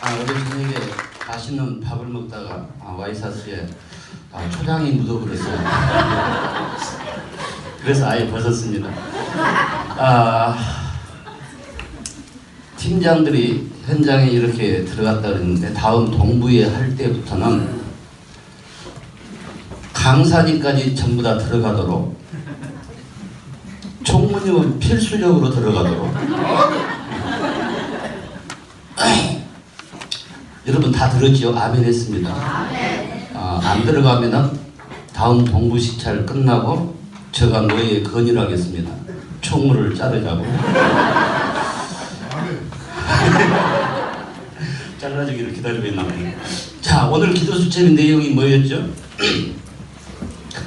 어제 저녁에 맛있는 밥을 먹다가 와이셔츠에 초장이 묻어버렸어요. 그래서 아예 벗었습니다. 팀장들이 현장에 이렇게 들어갔다 그랬는데 다음 동부회 할 때부터는 강사진까지 전부 다 들어가도록, 총무님은 필수적으로 들어가도록. 여러분 다 들었지요? 아멘 했습니다. 안 들어가면은 다음 동부 시찰 끝나고 제가 너희의 건의를 하겠습니다. 총무를 자르자고. 잘라주기를 기다리고 있나 봐요. 자, 오늘 기도 수첩의 내용이 뭐였죠?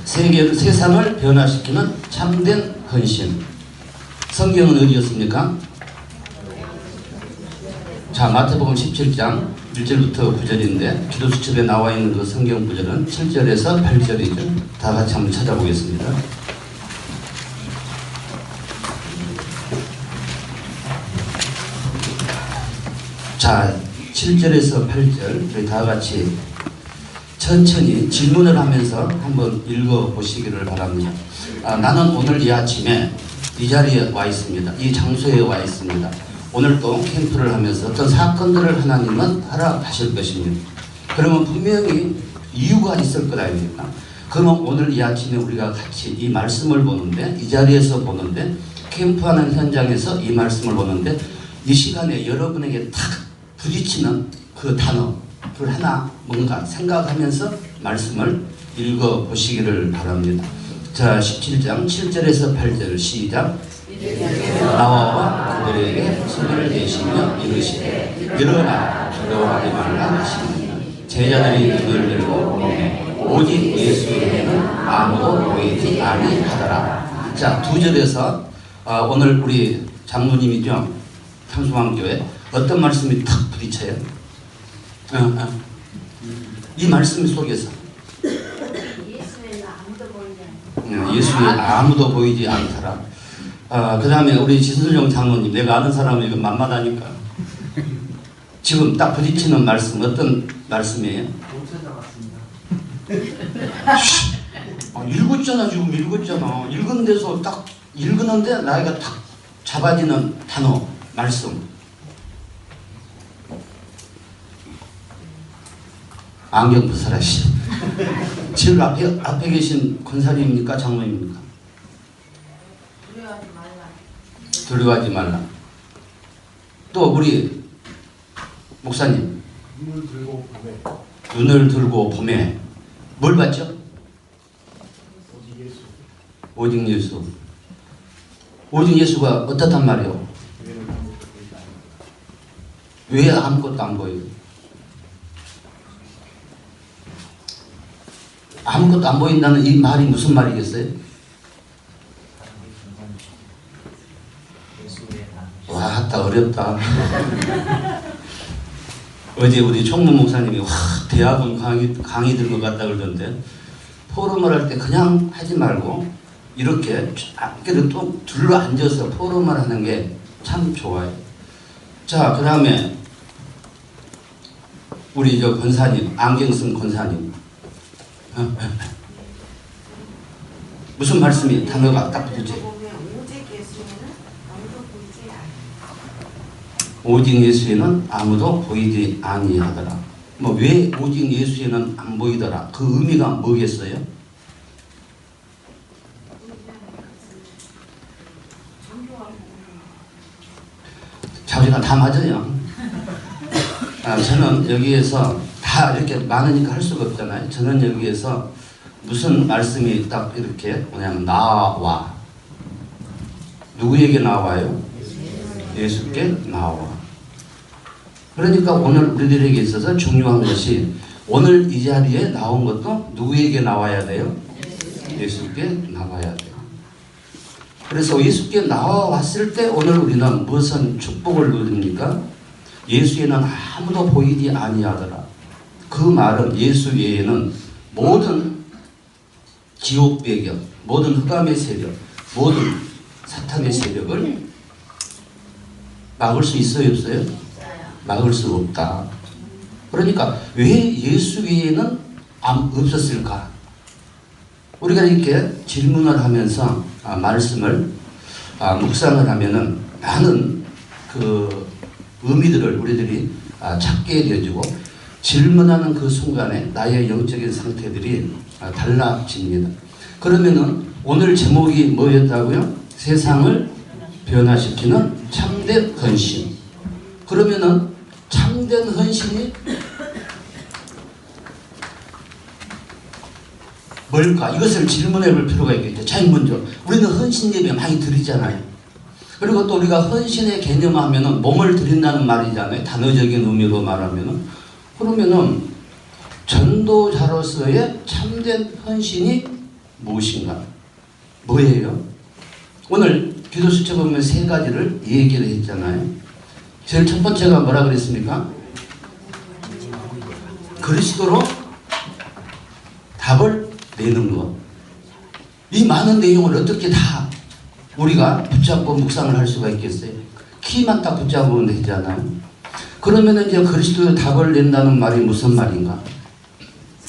세상을 변화시키는 참된 헌신. 성경은 어디였습니까? 자, 마태복음 17장 1절부터 9절인데 기도 수첩에 나와 있는 그 성경 구절은 7절에서 8절이죠. 다 같이 한번 찾아보겠습니다. 자, 7절에서 8절 저희 다 같이 천천히 질문을 하면서 한번 읽어보시기를 바랍니다. 나는 오늘 이 아침에 이 자리에 와 있습니다. 이 장소에 와 있습니다. 오늘 또 캠프를 하면서 어떤 사건들을 하나님은 허락하실 것입니다. 그러면 분명히 이유가 있을 거다 아닙니까? 그러면 오늘 이 아침에 우리가 같이 이 말씀을 보는데, 이 자리에서 보는데, 캠프하는 현장에서 이 말씀을 보는데, 이 시간에 여러분에게 탁 부딪히는 그 단어를 하나 뭔가 생각하면서 말씀을 읽어보시기를 바랍니다. 자, 17장 7절에서 8절 시작. 나와 그들에게 손을 대시며 이르시되 일어나 두려워하지 말라 하시니 제자들이 눈을 들고 보매 오직 예수 외에는 아무도 보이지 아니하더라. 자, 2절에서 오늘 우리 장로님이죠, 평수왕교회 어떤 말씀이 탁 부딪혀요? 이 말씀 속에서 예수 외에 아무도 보이지 않더라. 그 다음에 우리 지순정 장로님, 내가 아는 사람은 이거 만만하니까 지금 딱 부딪히는 말씀 어떤 말씀이에요? 읽었잖아. 지금 읽었잖아. 읽은 데서 딱 읽었는데 나이가 딱 잡아지는 단어, 말씀. 안경 부설하시. 지금 앞에 계신 권사님입니까? 장로입니까? 두려워하지 말라. 또 우리 목사님, 눈을 들고 봄에 뭘 봤죠? 오직 예수. 오직 예수가 어떻단 말이에요? 왜 아무것도 안 보여요? 아무것도 안 보인다는 이 말이 무슨 말이겠어요? 와, 다 어렵다. 어제 우리 총무 목사님이 대학원 강의 들은 것 같다 그러던데, 포럼을 할 때 그냥 하지 말고 이렇게 또 둘러 앉아서 포럼을 하는 게 참 좋아요. 자, 그 다음에 우리 저 권사님, 안경 쓴 권사님, 무슨 말씀이 단어가 딱 붙죠? 오직 예수에는 아무도 보이지 아니하더라. 뭐 왜 오직 예수에는 안 보이더라? 그 의미가 뭐겠어요? 자, 우리가 다 맞아요. 저는 여기에서 다 이렇게 많으니까 할 수가 없잖아요. 저는 여기에서 무슨 말씀이 딱 이렇게 뭐냐면 나와. 누구에게 나와요? 예수께 나와. 그러니까 오늘 우리들에게 있어서 중요한 것이, 오늘 이 자리에 나온 것도 누구에게 나와야 돼요? 예수께 나와야 돼요. 그래서 예수께 나와왔을 때 오늘 우리는 무슨 축복을 누립니까? 예수에는 아무도 보이지 아니하더라. 그 말은 예수 외에는 모든 지옥 배경, 모든 흑암의 세력, 모든 사탄의 세력을 막을 수 있어요, 없어요? 막을 수 없다. 그러니까 왜 예수 외에는 없었을까? 우리가 이렇게 질문을 하면서 말씀을 묵상을 하면은 많은 그 의미들을 우리들이 찾게 되어지고, 질문하는 그 순간에 나의 영적인 상태들이 달라집니다. 그러면은 오늘 제목이 뭐였다고요? 세상을 변화시키는 참된 헌신. 그러면은 참된 헌신이 뭘까? 이것을 질문해 볼 필요가 있겠죠. 제일 먼저 우리는 헌신 예배 많이 드리잖아요. 그리고 또 우리가 헌신의 개념하면은 몸을 드린다는 말이잖아요. 단어적인 의미로 말하면은. 그러면은 전도자로서의 참된 헌신이 무엇인가? 뭐예요? 오늘 기도 수첩 보면 세 가지를 얘기를 했잖아요. 제일 첫 번째가 뭐라 그랬습니까? 그리스도로 답을 내는 것. 이 많은 내용을 어떻게 다 우리가 붙잡고 묵상을 할 수가 있겠어요? 키만 딱 붙잡으면 되잖아요. 그러면 이제 그리스도의 답을 낸다는 말이 무슨 말인가?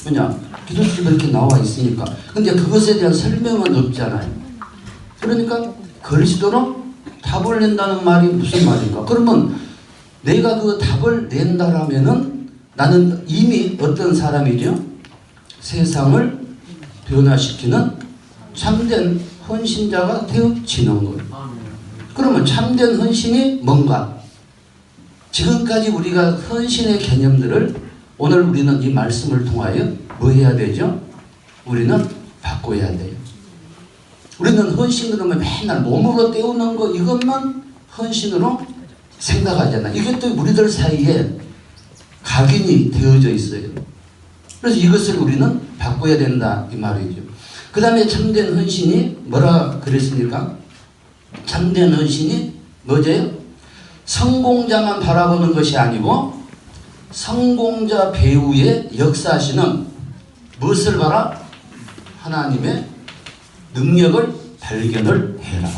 뭐냐? 기도집에 이렇게 나와 있으니까. 근데 그것에 대한 설명은 없잖아요. 그러니까 그리스도로 답을 낸다는 말이 무슨 말인가? 그러면 내가 그 답을 낸다라면은 나는 이미 어떤 사람이죠? 세상을 변화시키는 참된 헌신자가 되어지는 거예요. 그러면 참된 헌신이 뭔가? 지금까지 우리가 헌신의 개념들을 오늘 우리는 이 말씀을 통하여 뭐 해야 되죠? 우리는 바꿔야 돼요. 우리는 헌신 그러면 맨날 몸으로 때우는 거 이것만 헌신으로 생각하잖아. 이것도 우리들 사이에 각인이 되어져 있어요. 그래서 이것을 우리는 바꿔야 된다 이 말이죠. 그 다음에 참된 헌신이 뭐라 그랬습니까? 참된 헌신이 뭐죠? 성공자만 바라보는 것이 아니고 성공자 배후에 역사하시는 무엇을 봐라? 하나님의 능력을 발견을 해라.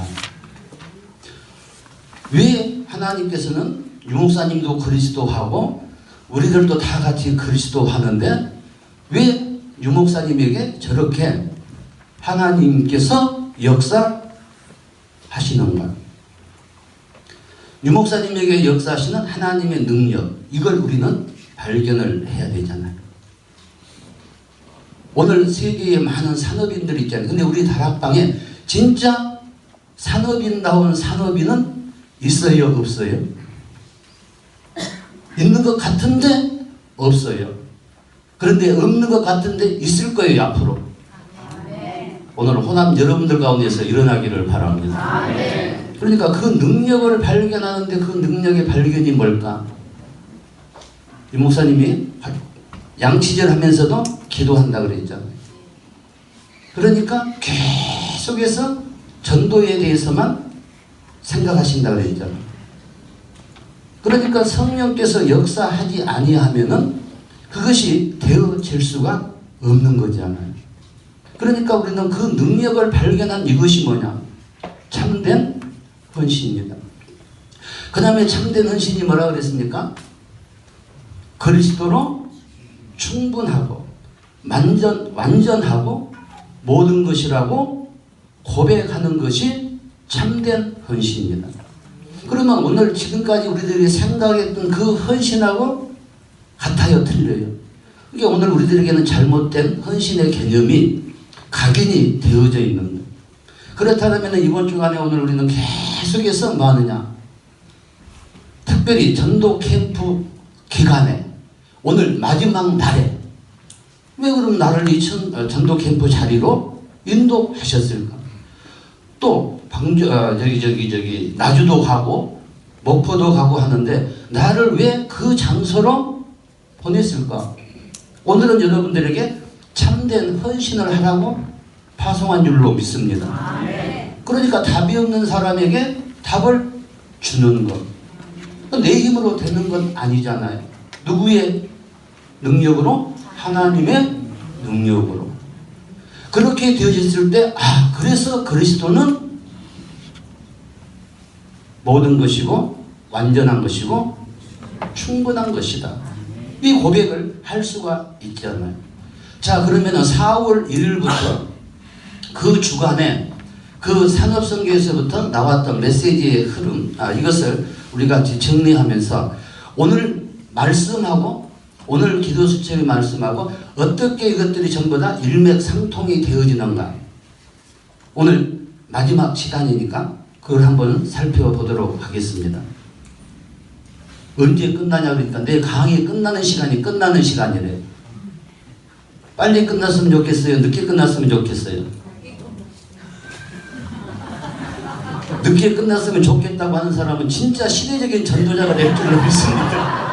왜 하나님께서는 유목사님도 그리스도하고 우리들도 다 같이 그리스도 하는데 왜 유목사님에게 저렇게 하나님께서 역사하시는가? 유목사님에게 역사하시는 하나님의 능력, 이걸 우리는 발견을 해야 되잖아요. 오늘 세계에 많은 산업인들이 있잖아요. 근데 우리 다락방에 진짜 산업인다운 산업인은 있어요? 없어요? 있는 것 같은데 없어요. 그런데 없는 것 같은데 있을 거예요, 앞으로. 오늘 호남 여러분들 가운데서 일어나기를 바랍니다. 그러니까 그 능력을 발견하는데 그 능력의 발견이 뭘까? 이 목사님이 양치질 하면서도 기도한다 그랬잖아요. 그러니까 계속해서 전도에 대해서만 생각하신다 그랬잖아요. 그러니까 성령께서 역사하지 아니하면은 그것이 되어질 수가 없는 거잖아요. 그러니까 우리는 그 능력을 발견한 이것이 뭐냐? 참된 헌신입니다. 그 다음에 참된 헌신이 뭐라 그랬습니까? 그리스도로 충분하고 완전하고 모든 것이라고 고백하는 것이 참된 헌신입니다. 그러면 오늘 지금까지 우리들이 생각했던 그 헌신하고 같아요? 틀려요? 이게 오늘 우리들에게는 잘못된 헌신의 개념이 각인이 되어져 있는 거예요. 그렇다면 이번 주간에 오늘 우리는 계속해서 뭐 하느냐? 특별히 전도 캠프 기간에 오늘 마지막 날에 왜 그럼 나를 이 전도 캠프 자리로 인도하셨을까? 또 나주도 가고 목포도 가고 하는데 나를 왜 그 장소로 보냈을까? 오늘은 여러분들에게 참된 헌신을 하라고 파송한 줄로 믿습니다. 그러니까 답이 없는 사람에게 답을 주는 것. 내 힘으로 되는 건 아니잖아요. 누구의 능력으로? 하나님의 능력으로. 그렇게 되어졌을 때 그래서 그리스도는 모든 것이고 완전한 것이고 충분한 것이다. 이 고백을 할 수가 있잖아요. 자, 그러면은 4월 1일부터 그 주간에 그 산업선교에서부터 나왔던 메시지의 흐름, 이것을 우리가 정리하면서 오늘 말씀하고 오늘 기도수첩의 말씀하고 어떻게 이것들이 전부 다 일맥상통이 되어지는가, 오늘 마지막 시간이니까 그걸 한번 살펴보도록 하겠습니다. 언제 끝나냐 그러니까 내 강의 끝나는 시간이 끝나는 시간이래. 빨리 끝났으면 좋겠어요? 늦게 끝났으면 좋겠어요? 늦게 끝났으면 좋겠다고 하는 사람은 진짜 시대적인 전도자가 될 줄로 믿습니다.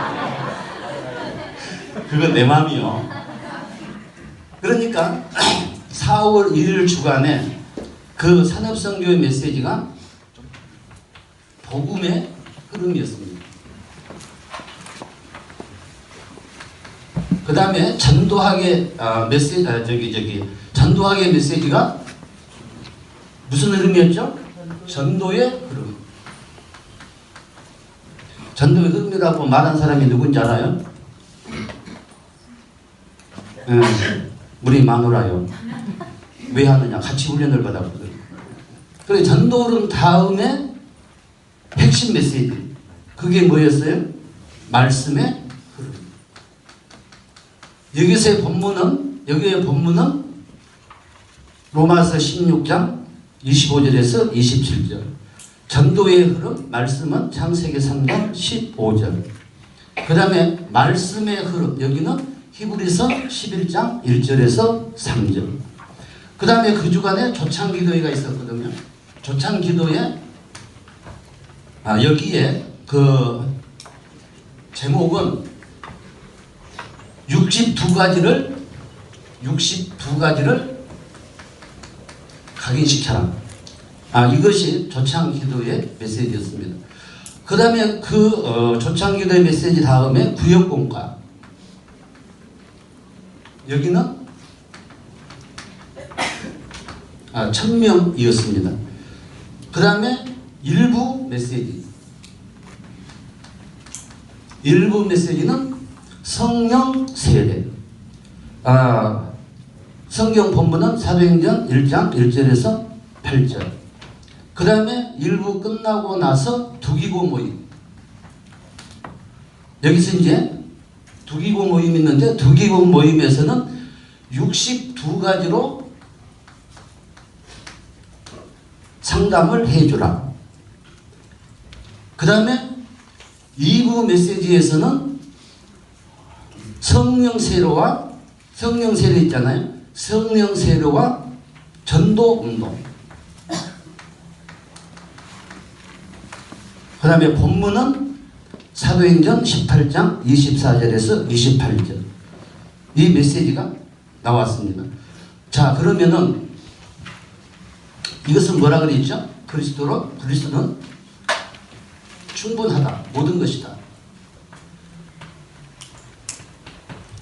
그건 내 마음이요. 그러니까 4월 1일 주간에 그 산업선교의 메시지가 복음의 흐름이었습니다. 그 다음에 전도학의 메시지, 전도학의 메시지가 무슨 흐름이었죠? 전도의 흐름. 전도의 흐름이라고 말한 사람이 누군지 알아요? 우리 마누라요. 왜 하느냐? 같이 훈련을 받았거든. 그래, 전도 흐름 다음에 핵심 메시지. 그게 뭐였어요? 말씀의 흐름. 여기의 본문은 로마서 16장 25절에서 27절. 전도의 흐름, 말씀은 창세기 3장 15절. 그 다음에 말씀의 흐름, 여기는 히브리서 11장 1절에서 3절. 그 다음에 그 주간에 조창기도회가 있었거든요. 조창기도회, 여기에 그 제목은 62가지를 각인시켜라. 이것이 조창기도의 메시지였습니다. 그 다음에 그 조창기도의 메시지 다음에 구역공과, 여기는 1000명이었습니다. 그 다음에 일부 메시지는 성령 세례. 성경 본문은 사도행전 1장 1절에서 8절. 그 다음에 일부 끝나고 나서 두기고 모임. 여기서 이제 두기고 모임이 있는데, 두기고 모임에서는 62가지로 상담을 해주라. 그 다음에 2부 메시지에서는 성령 세례 있잖아요. 성령 세례와 전도 운동. 그 다음에 본문은 사도행전 18장 24절에서 28절. 이 메시지가 나왔습니다. 자, 그러면은 이것은 뭐라 그랬죠? 그리스도는 충분하다. 모든 것이다.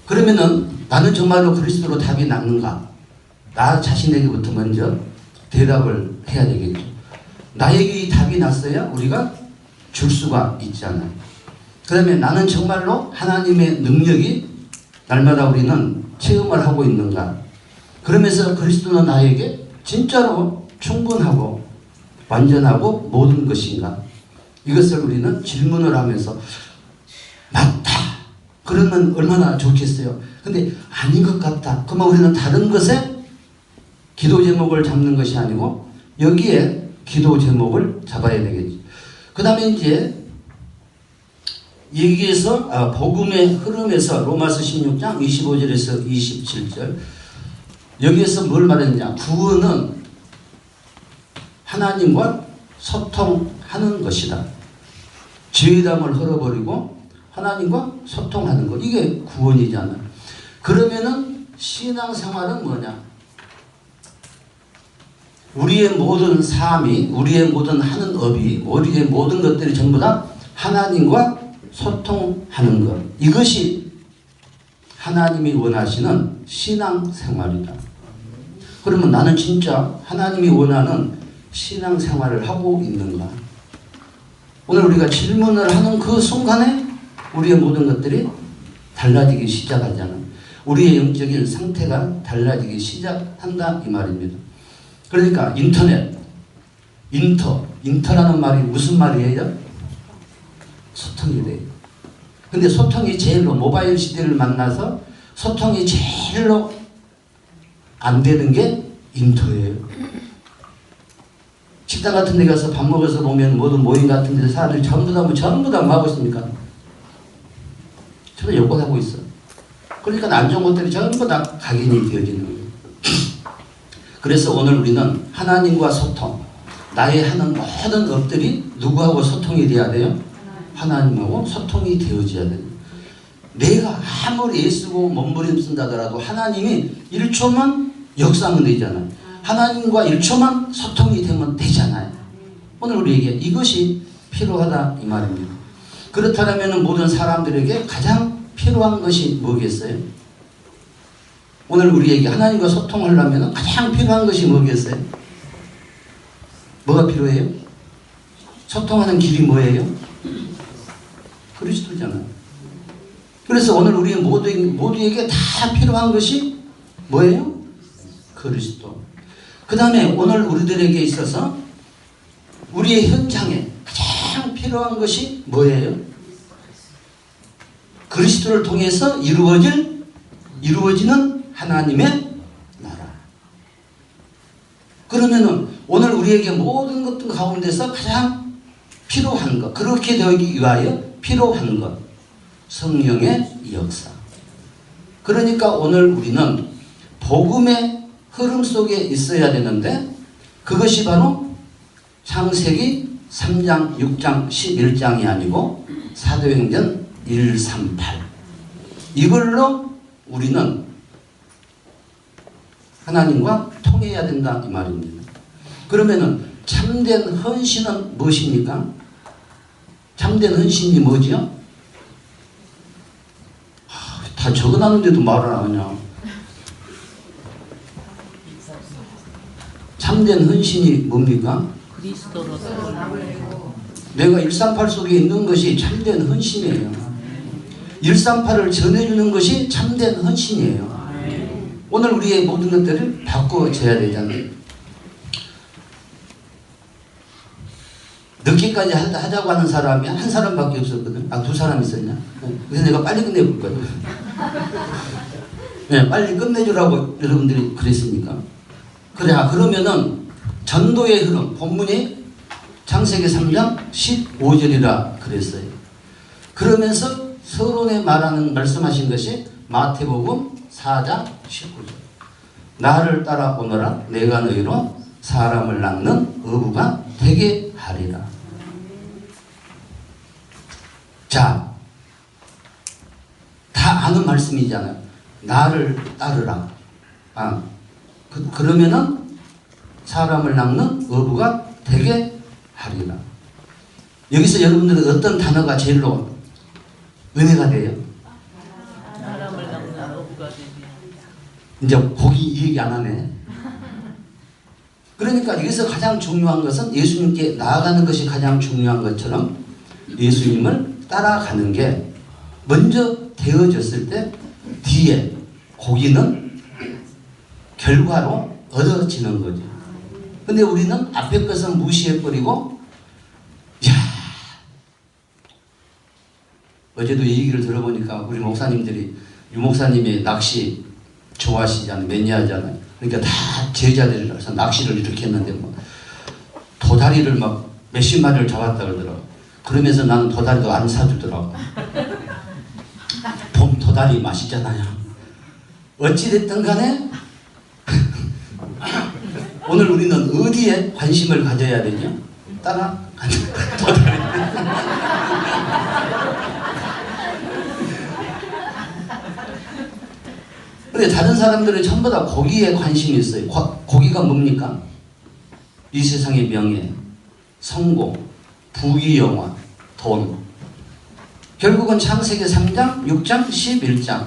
그러면은 나는 정말로 그리스도로 답이 낫는가? 나 자신에게부터 먼저 대답을 해야 되겠죠. 나에게 이 답이 났어야 우리가 줄 수가 있잖아요. 그러면 나는 정말로 하나님의 능력이 날마다 우리는 체험을 하고 있는가? 그러면서 그리스도는 나에게 진짜로 충분하고 완전하고 모든 것인가? 이것을 우리는 질문을 하면서 맞다. 그러면 얼마나 좋겠어요. 근데 아닌 것 같다. 그러면 우리는 다른 것에 기도 제목을 잡는 것이 아니고 여기에 기도 제목을 잡아야 되겠지. 그 다음에 이제 여기에서 복음의 흐름에서 로마서 16장 25절에서 27절, 여기에서 뭘 말했느냐? 구원은 하나님과 소통하는 것이다. 죄담을 헐어버리고 하나님과 소통하는 것, 이게 구원이잖아. 그러면은 신앙생활은 뭐냐? 우리의 모든 삶이, 우리의 모든 하는 업이, 우리의 모든 것들이 전부 다 하나님과 소통하는 것, 이것이 하나님이 원하시는 신앙생활이다. 그러면 나는 진짜 하나님이 원하는 신앙생활을 하고 있는가? 오늘 우리가 질문을 하는 그 순간에 우리의 모든 것들이 달라지기 시작하잖아. 우리의 영적인 상태가 달라지기 시작한다 이 말입니다. 그러니까 인터라는 말이 무슨 말이에요? 소통이 돼요. 근데 소통이 제일로 모바일 시대를 만나서 소통이 제일로 안 되는 게 인터예요. 식당 같은 데 가서 밥 먹어서 보면 모든 모임 같은 데 사람들이 전부 다 뭐 하고 있습니까? 전부 욕하고 있어. 그러니까 안 좋은 것들이 전부 다 각인이 되어지는 거예요. 그래서 오늘 우리는 하나님과 소통, 나의 하는 모든 업들이 누구하고 소통이 돼야 돼요? 하나님하고 소통이 되어져야 돼요. 내가 아무리 애쓰고 몸부림쓴다더라도 하나님이 1초만 역사하면 되잖아요. 하나님과 1초만 소통이 되면 되잖아요. 오늘 우리에게 이것이 필요하다 이 말입니다. 그렇다면 모든 사람들에게 가장 필요한 것이 뭐겠어요? 오늘 우리에게 하나님과 소통하려면 가장 필요한 것이 뭐겠어요? 뭐가 필요해요? 소통하는 길이 뭐예요? 그리스도잖아요. 그래서 오늘 우리 모두에게 다 필요한 것이 뭐예요? 그리스도. 그 다음에 오늘 우리들에게 있어서 우리의 현장에 가장 필요한 것이 뭐예요? 그리스도를 통해서 이루어지는 하나님의 나라. 그러면은 오늘 우리에게 모든 것들 가운데서 가장 필요한 것, 그렇게 되기 위하여 필요한 것, 성령의 역사. 그러니까 오늘 우리는 복음의 흐름 속에 있어야 되는데 그것이 바로 창세기 3장, 6장, 11장이 아니고 사도행전 1, 3, 8 이걸로 우리는 하나님과 통해야 된다 이 말입니다. 그러면은 참된 헌신은 무엇입니까? 참된 헌신이 뭐지요? 다 적어놨는데도 말을 안 하냐. 참된 헌신이 뭡니까? 내가 138 속에 있는 것이 참된 헌신이에요. 138을 전해주는 것이 참된 헌신이에요. 오늘 우리의 모든 것들을 바꿔줘야 되잖아요. 늦게까지 하자고 하는 사람이 한 사람밖에 없었거든. 두 사람 있었냐? 그래서 내가 빨리 끝내볼 거야. 네, 빨리 끝내주라고 여러분들이 그랬습니까? 그래, 그러면은 전도의 흐름, 본문이 창세기 3장 15절이라 그랬어요. 그러면서 서론에 말씀하신 것이 마태복음 4장 19절. 나를 따라오너라 내가 너희로 사람을 낳는 어부가 되게 하리라. 자, 다 아는 말씀이잖아요. 나를 따르라. 그러면은 사람을 낳는 어부가 되게 하리라. 여기서 여러분들은 어떤 단어가 제일로 은혜가 돼요? 사람을 낳는 어부가 되게. 이제 거기 이 얘기 안 하네. 그러니까 여기서 가장 중요한 것은 예수님께 나아가는 것이 가장 중요한 것처럼 예수님을 따라가는 게 먼저 되어졌을 때 뒤에 고기는 결과로 얻어지는 거죠. 근데 우리는 앞에 것은 무시해버리고, 야, 어제도 이 얘기를 들어보니까 우리 목사님들이, 유 목사님이 낚시 좋아하시잖아요. 매니아잖아요. 그러니까 다 제자들이 서 낚시를 이렇게 했는데 뭐 도다리를 막 몇십 마리를 잡았다 그러더라고. 그러면서 나는 도다리도 안 사주더라고. 봄 도다리 맛있잖아요. 어찌됐든 간에 오늘 우리는 어디에 관심을 가져야 되냐? 도다리. 근데 다른 사람들은 전부 다 고기에 관심이 있어요. 고기가 뭡니까? 이 세상의 명예, 성공, 부귀영화, 돈. 결국은 창세기 3장, 6장, 11장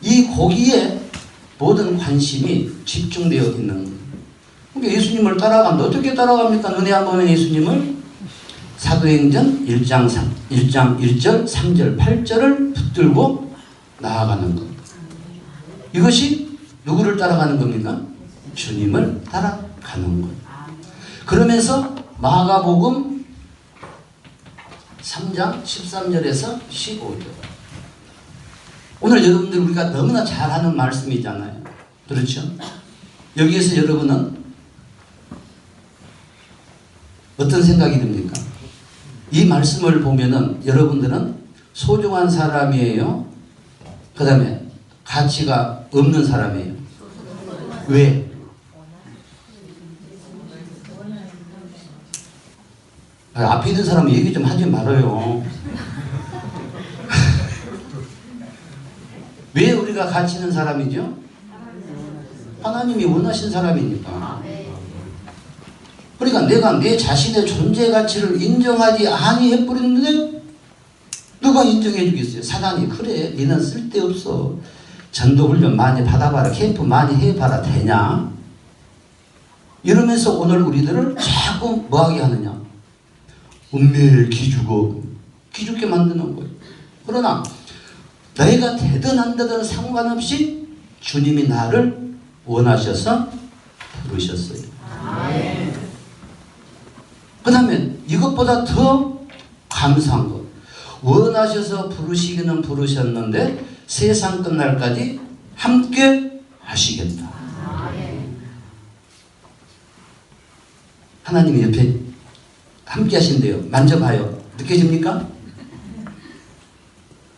이 고기에 모든 관심이 집중되어 있는 거예요. 그러니까 예수님을 따라가면 어떻게 따라갑니까? 은혜 한 번은 예수님을 사도행전 1장 1절, 3절, 8절을 붙들고 나아가는 것. 이것이 누구를 따라가는 겁니까? 주님을 따라가는 것. 그러면서 마가복음 3장 13절에서 15절. 오늘 여러분들 우리가 너무나 잘하는 말씀이잖아요. 그렇죠? 여기에서 여러분은 어떤 생각이 듭니까? 이 말씀을 보면은 여러분들은 소중한 사람이에요? 그 다음에 가치가 없는 사람이에요? 왜? 앞에 있는 사람은 얘기 좀 하지 말아요. 왜 우리가 가치 있는 사람이죠? 하나님이 원하신 사람이니까. 그러니까 내가 내 자신의 존재 가치를 인정하지 아니해버렸는데 누가 인정해 주겠어요? 사단이 그래 니는 쓸데없어. 전도훈련 많이 받아봐라. 캠프 많이 해봐라. 되냐? 이러면서 오늘 우리들을 자꾸 뭐하게 하느냐? 운명을 기죽게 만드는 거예요. 그러나 내가 되든 안 되든 상관없이 주님이 나를 원하셔서 부르셨어요. 그 다음에 이것보다 더 감사한 것. 원하셔서 부르시기는 부르셨는데 세상 끝날까지 함께 하시겠다. 하나님이 옆에 함께 하신대요. 만져봐요. 느껴집니까?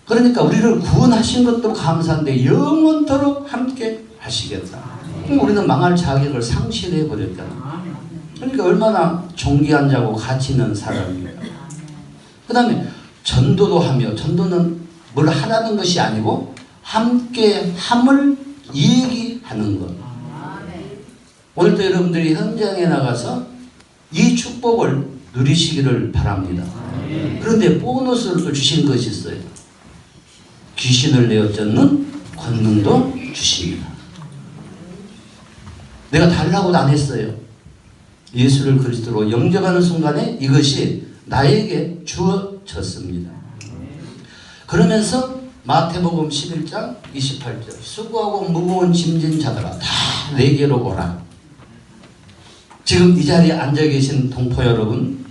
그러니까 우리를 구원하신 것도 감사한데 영원토록 함께 하시겠다. 그럼 우리는 망할 자격을 상실해 버렸잖아. 그러니까 얼마나 존귀한 자고 가치 있는 사람입니다. 그 다음에 전도도 하며, 전도는 뭘 하라는 것이 아니고 함께 함을 얘기하는 것. 오늘도 여러분들이 현장에 나가서 이 축복을 누리시기를 바랍니다. 그런데 보너스를 또 주신 것이 있어요. 귀신을 내어 쫓는 권능도 주십니다. 내가 달라고도 안 했어요. 예수를 그리스도로 영접하는 순간에 이것이 나에게 주어졌습니다. 그러면서 마태복음 11장 28절 수고하고 무거운 짐진 자들아 다 내게로 오라. 지금 이 자리에 앉아 계신 동포 여러분,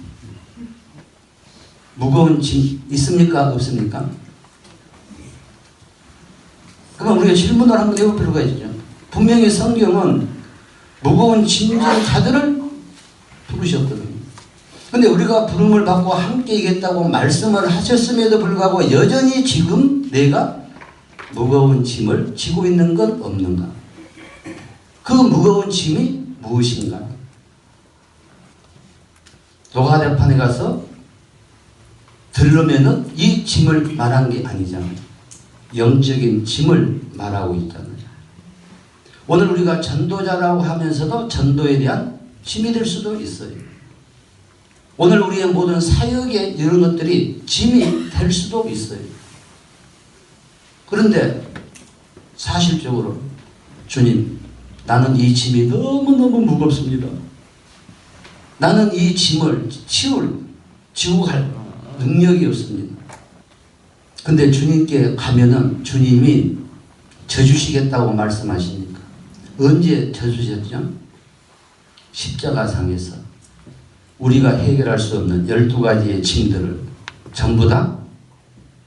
무거운 짐 있습니까? 없습니까? 그럼 우리가 질문을 한번 해볼 필요가 있죠. 분명히 성경은 무거운 짐진 자들을 부르셨거든요. 근데 우리가 부름을 받고 함께 이겠다고 말씀을 하셨음에도 불구하고 여전히 지금 내가 무거운 짐을 지고 있는 건 없는가? 그 무거운 짐이 무엇인가? 노가다판에 가서 들르면은 이 짐을 말한 게 아니잖아요. 영적인 짐을 말하고 있잖아요. 오늘 우리가 전도자라고 하면서도 전도에 대한 짐이 될 수도 있어요. 오늘 우리의 모든 사역에 이런 것들이 짐이 될 수도 있어요. 그런데 사실적으로 주님, 나는 이 짐이 너무너무 무겁습니다. 나는 이 짐을 지고 갈 능력이 없습니다. 근데 주님께 가면은 주님이 져주시겠다고 말씀하시니까 언제 져주셨죠? 십자가상에서 우리가 해결할 수 없는 12가지의 짐들을 전부 다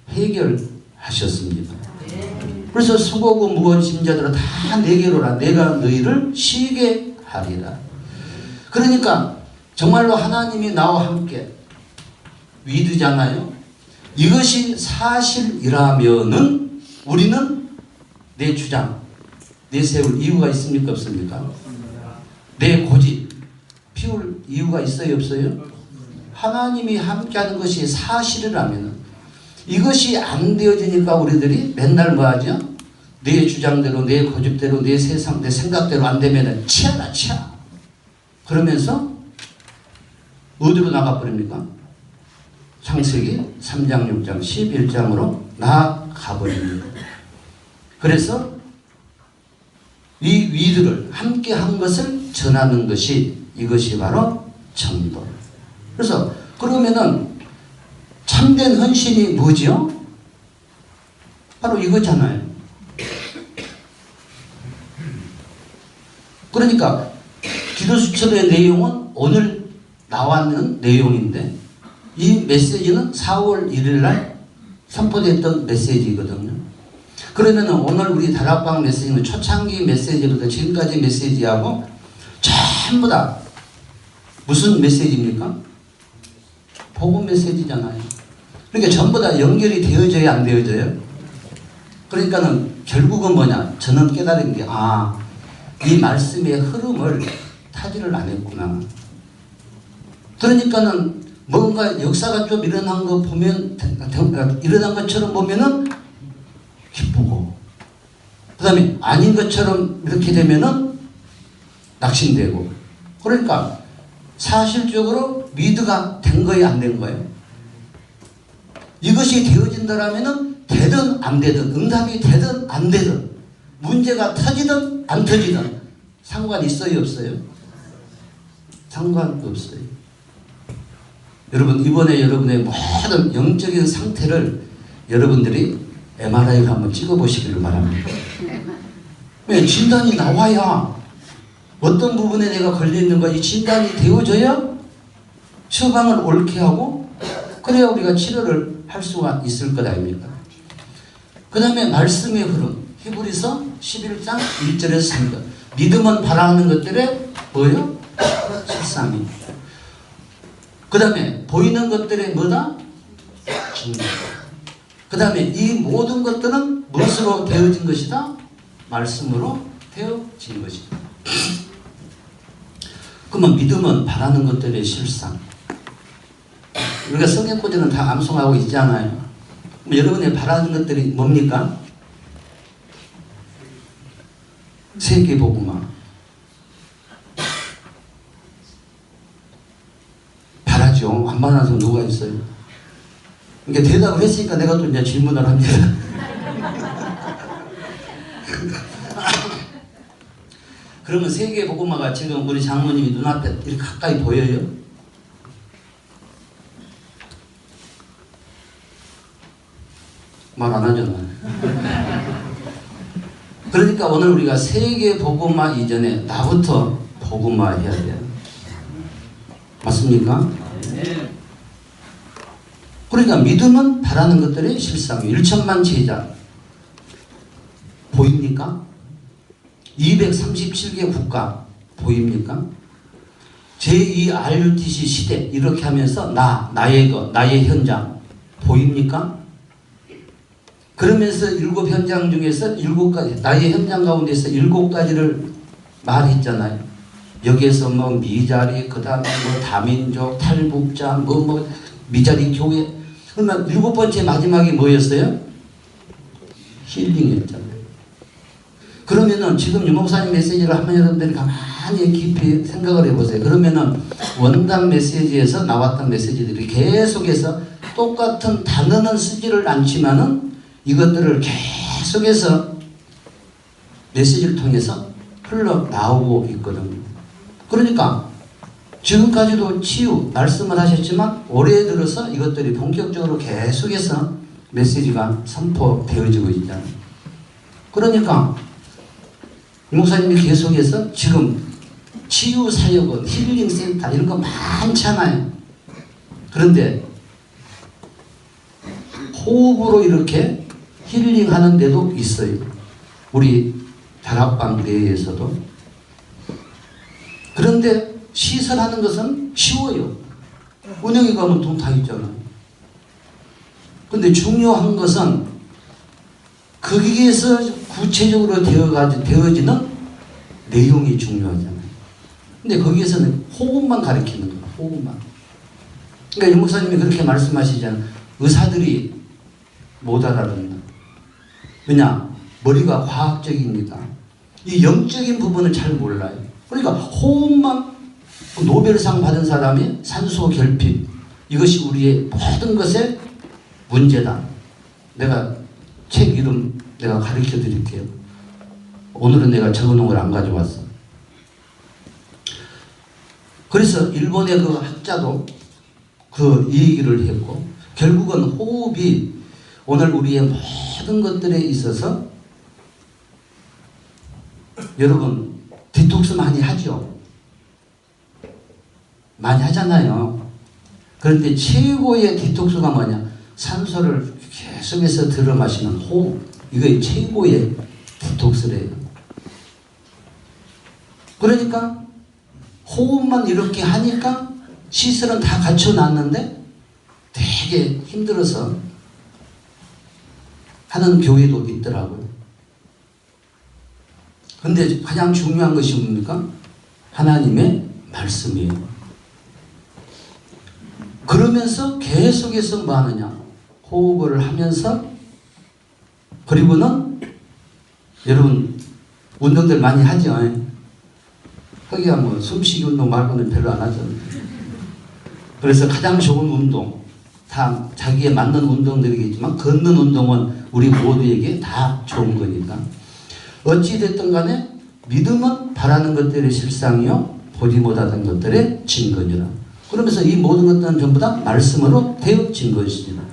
해결하셨습니다. 그래서 수고고 무거운 짐자들은 다 내게로 오라. 내가 너희를 쉬게 하리라. 그러니까 정말로 하나님이 나와 함께 위드잖아요. 이것이 사실이라면은 우리는 내 주장, 내세울 이유가 있습니까? 없습니까? 내 고집 피울 이유가 있어요? 없어요? 하나님이 함께하는 것이 사실이라면 이것이 안 되어지니까 우리들이 맨날 뭐하죠? 내 주장대로 내 고집대로 내 세상 내 생각대로 안 되면은 치아라 치아 그러면서 어디로 나가버립니까? 창세기 3장 6장 11장으로 나가버립니다. 그래서 이 위들을 함께 한 것을 전하는 것이 이것이 바로 전도. 그래서 그러면은 참된 헌신이 뭐지요? 바로 이거잖아요. 그러니까 기도수첩의 내용은 오늘 나왔는 내용인데 이 메시지는 4월 1일 날 선포됐던 메시지거든요. 그러면 오늘 우리 다락방 메시지는 초창기 메시지부터 지금까지 메시지하고 전부 다 무슨 메시지입니까? 복음 메시지잖아요. 그러니까 전부 다 연결이 되어져야 안 되어져요? 그러니까는 결국은 뭐냐? 저는 깨달은 게 이 말씀의 흐름을 타지를 안 했구나. 그러니까는 뭔가 역사가 좀 일어난 거 보면 일어난 것처럼 보면은 기쁘고 그 다음에 아닌 것처럼 이렇게 되면은 낙심되고 그러니까 사실적으로 미드가 된 거예요 안 된 거예요? 이것이 되어진다라면은 되든 안 되든 응답이 되든 안 되든 문제가 터지든 안 터지든 상관 있어요 없어요? 상관없어요. 여러분 이번에 여러분의 모든 영적인 상태를 여러분들이 MRI를 한번 찍어보시기를 바랍니다. 왜? 진단이 나와야 어떤 부분에 내가 걸려있는가 이 진단이 되어져야 처방을 옳게 하고 그래야 우리가 치료를 할 수가 있을 것 아닙니까? 그 다음에 말씀의 흐름 히브리서 11장 1절에서 3절 믿음은 바라는 것들의 뭐예요? 실상이. 그 다음에 보이는 것들의 뭐다? 증거. 그 다음에 이 모든 것들은 무엇으로 되어진 것이다? 말씀으로 되어진 것이다. 그러면 믿음은 바라는 것들의 실상. 우리가 성경구절은 다 암송하고 있잖아요. 여러분이 바라는 것들이 뭡니까? 세계복음화. 바라죠. 안 바라는 사람 누가 있어요? 그러니까 대답을 했으니까 내가 또 이제 질문을 합니다. 그러면 세계복음화가 지금 우리 장모님이 눈앞에 이렇게 가까이 보여요? 말 안 하잖아요. 그러니까 오늘 우리가 세계복음화 이전에 나부터 복음화 해야 돼요. 맞습니까? 그러니까 믿음은 바라는 것들의 실상이에요. 1천만 제자 보입니까? 237개 국가 보입니까? 제2RUTC 시대 이렇게 하면서 나의 것, 나의 현장 보입니까? 그러면서 7현장 중에서 7가지 나의 현장 가운데서 7가지를 말했잖아요. 여기에서 뭐 미자리 그 다음에 뭐 다민족 탈북자 뭐 미자리 교회 그러면 7번째 마지막이 뭐였어요? 힐링이었잖아요. 그러면은 지금 유목사님 메시지를 하면 여러분들이 가만히 깊이 생각을 해보세요. 그러면은 원단 메시지에서 나왔던 메시지들이 계속해서 똑같은 단어는 쓰지를 않지만은 이것들을 계속해서 메시지를 통해서 흘러나오고 있거든요. 그러니까 지금까지도 치유 말씀을 하셨지만 올해 들어서 이것들이 본격적으로 계속해서 메시지가 선포되어지고 있잖아요. 그러니까 목사님이 계속해서 지금 치유 사역은 힐링 센터 이런 거 많잖아요. 그런데 호흡으로 이렇게 힐링하는 데도 있어요. 우리 다락방 내에서도. 그런데 시설하는 것은 쉬워요. 은행에 가면 돈 다 있잖아요. 근데 중요한 것은 거기에서 구체적으로 되어지는 내용이 중요하잖아요. 근데 거기에서는 호흡만 가르치는 거예요. 호흡만. 그러니까 유 목사님이 그렇게 말씀하시잖아요. 의사들이 못 알아듣는다. 왜냐? 머리가 과학적이니까. 이 영적인 부분을 잘 몰라요. 그러니까 호흡만 노벨상 받은 사람이 산소 결핍 이것이 우리의 모든 것의 문제다. 내가 책 이름 내가 가르쳐 드릴게요. 오늘은 내가 적어놓은 걸 안 가져왔어. 그래서 일본의 그 학자도 이 얘기를 했고 결국은 호흡이 오늘 우리의 모든 같은 것들에 있어서 여러분 디톡스 많이 하죠. 많이 하잖아요. 그런데 최고의 디톡스가 뭐냐? 산소를 계속해서 들어 마시는 호흡. 이게 최고의 디톡스래요. 그러니까 호흡만 이렇게 하니까 시설은 다 갖춰놨는데 되게 힘들어서 하는 교회도 있더라고요. 근데 가장 중요한 것이 뭡니까? 하나님의 말씀이에요. 그러면서 계속해서 뭐 하느냐? 호흡을 하면서, 그리고는 여러분 운동들 많이 하죠. 거기가 뭐 숨쉬기 운동 말고는 별로 안 하죠. 그래서 가장 좋은 운동, 다 자기에 맞는 운동들이겠지만 걷는 운동은 우리 모두에게 다 좋은 거니까. 어찌됐든 간에 믿음은 바라는 것들의 실상이요 보지 못하는 것들의 증거니라. 그러면서 이 모든 것들은 전부 다 말씀으로 되어진 것입니다.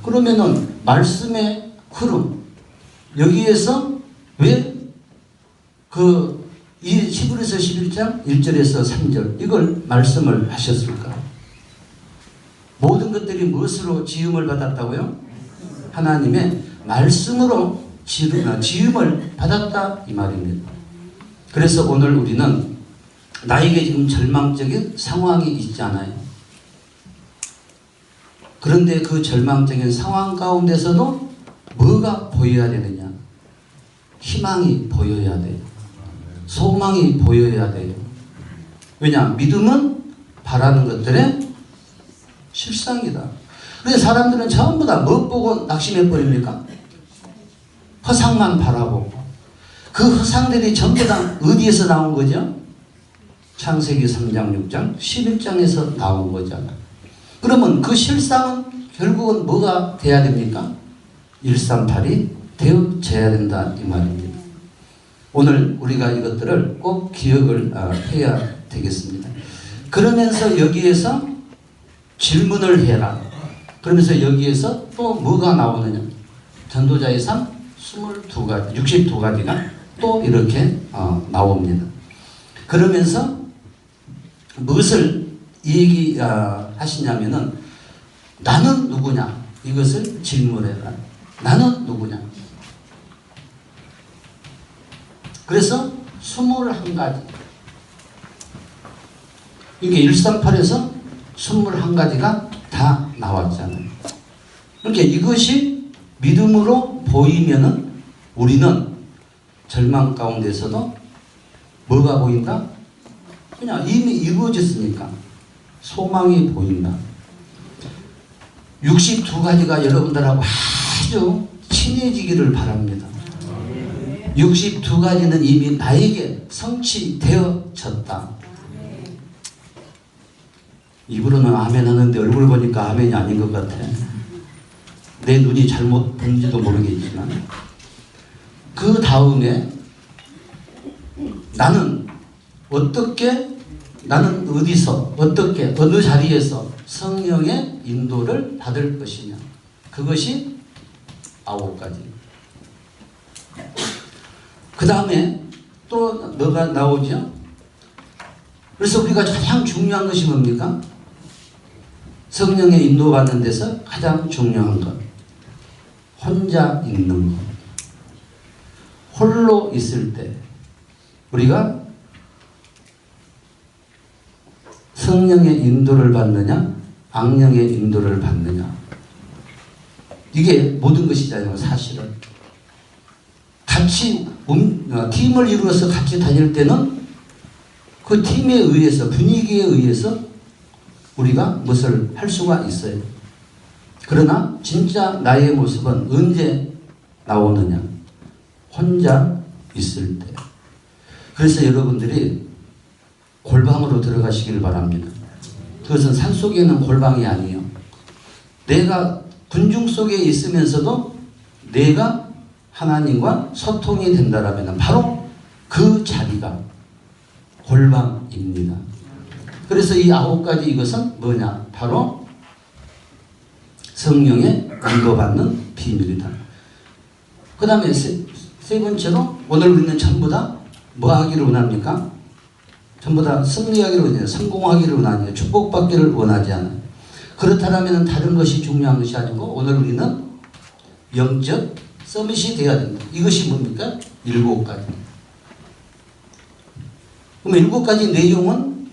그러면은 말씀의 흐름, 여기에서 왜 이 히브리서 11장 1절에서 3절 이걸 말씀을 하셨을까? 모든 것들이 무엇으로 지음을 받았다고요? 하나님의 말씀으로 지음을 받았다 이 말입니다. 그래서 오늘 우리는 나에게 지금 절망적인 상황이 있잖아요. 그런데 그 절망적인 상황 가운데서도 뭐가 보여야 되느냐? 희망이 보여야 돼요. 소망이 보여야 돼요. 왜냐? 믿음은 바라는 것들의 실상이다. 그래서 사람들은 전부 다 뭐 보고 낙심해 버립니까? 허상만 바라보고. 그 허상들이 전부 다 어디에서 나온 거죠? 창세기 3장 6장 11장에서 나온 거잖아. 그러면 그 실상은 결국은 뭐가 돼야 됩니까? 138이 되어져야 된다 이 말입니다. 오늘 우리가 이것들을 꼭 기억을 해야 되겠습니다. 그러면서 여기에서 질문을 해라. 그러면서 여기에서 또 뭐가 나오느냐? 전도자의 삶 22가지, 62가지가 또 이렇게 나옵니다. 그러면서 무엇을 얘기하시냐면은 나는 누구냐? 이것을 질문해라. 나는 누구냐? 그래서 21가지. 이게 138에서 21가지가 다 나왔잖아요. 그러니까 이것이 믿음으로 보이면은 우리는 절망 가운데서도 뭐가 보인다? 그냥 이미 이루어졌으니까 소망이 보인다. 62가지가 여러분들하고 아주 친해지기를 바랍니다. 62가지는 이미 나에게 성취되어졌다. 입으로는 아멘 하는데 얼굴 보니까 아멘이 아닌 것 같아. 내 눈이 잘못 본지도 모르겠지만. 그 다음에 나는 어떻게, 나는 어디서, 어떻게, 어느 자리에서 성령의 인도를 받을 것이냐. 그것이 9가지. 그 다음에 또 뭐가 나오죠? 그래서 우리가 가장 중요한 것이 뭡니까? 성령의 인도받는 데서 가장 중요한 것. 혼자 있는 것. 홀로 있을 때 우리가 성령의 인도를 받느냐 악령의 인도를 받느냐, 이게 모든 것이잖아요. 사실은 같이 팀을 이루어서 같이 다닐 때는 그 팀에 의해서, 분위기에 의해서 우리가 무엇을 할 수가 있어요. 그러나 진짜 나의 모습은 언제 나오느냐? 혼자 있을 때. 그래서 여러분들이 골방으로 들어가시길 바랍니다. 그것은 산속에 있는 골방이 아니에요. 내가 군중 속에 있으면서도 내가 하나님과 소통이 된다라면 바로 그 자리가 골방입니다. 그래서 이 9가지 이것은 뭐냐? 바로 성령의 인도받는 비밀이다. 그 다음에 세 번째로 오늘 우리는 전부 다 뭐 하기를 원합니까? 전부 다 승리하기를 원해요. 성공하기를 원하죠. 축복받기를 원하지 않아요. 그렇다면 다른 것이 중요한 것이 아니고 오늘 우리는 영적 서밋이 되어야 된다. 이것이 뭡니까? 7가지. 그럼 7가지 내용은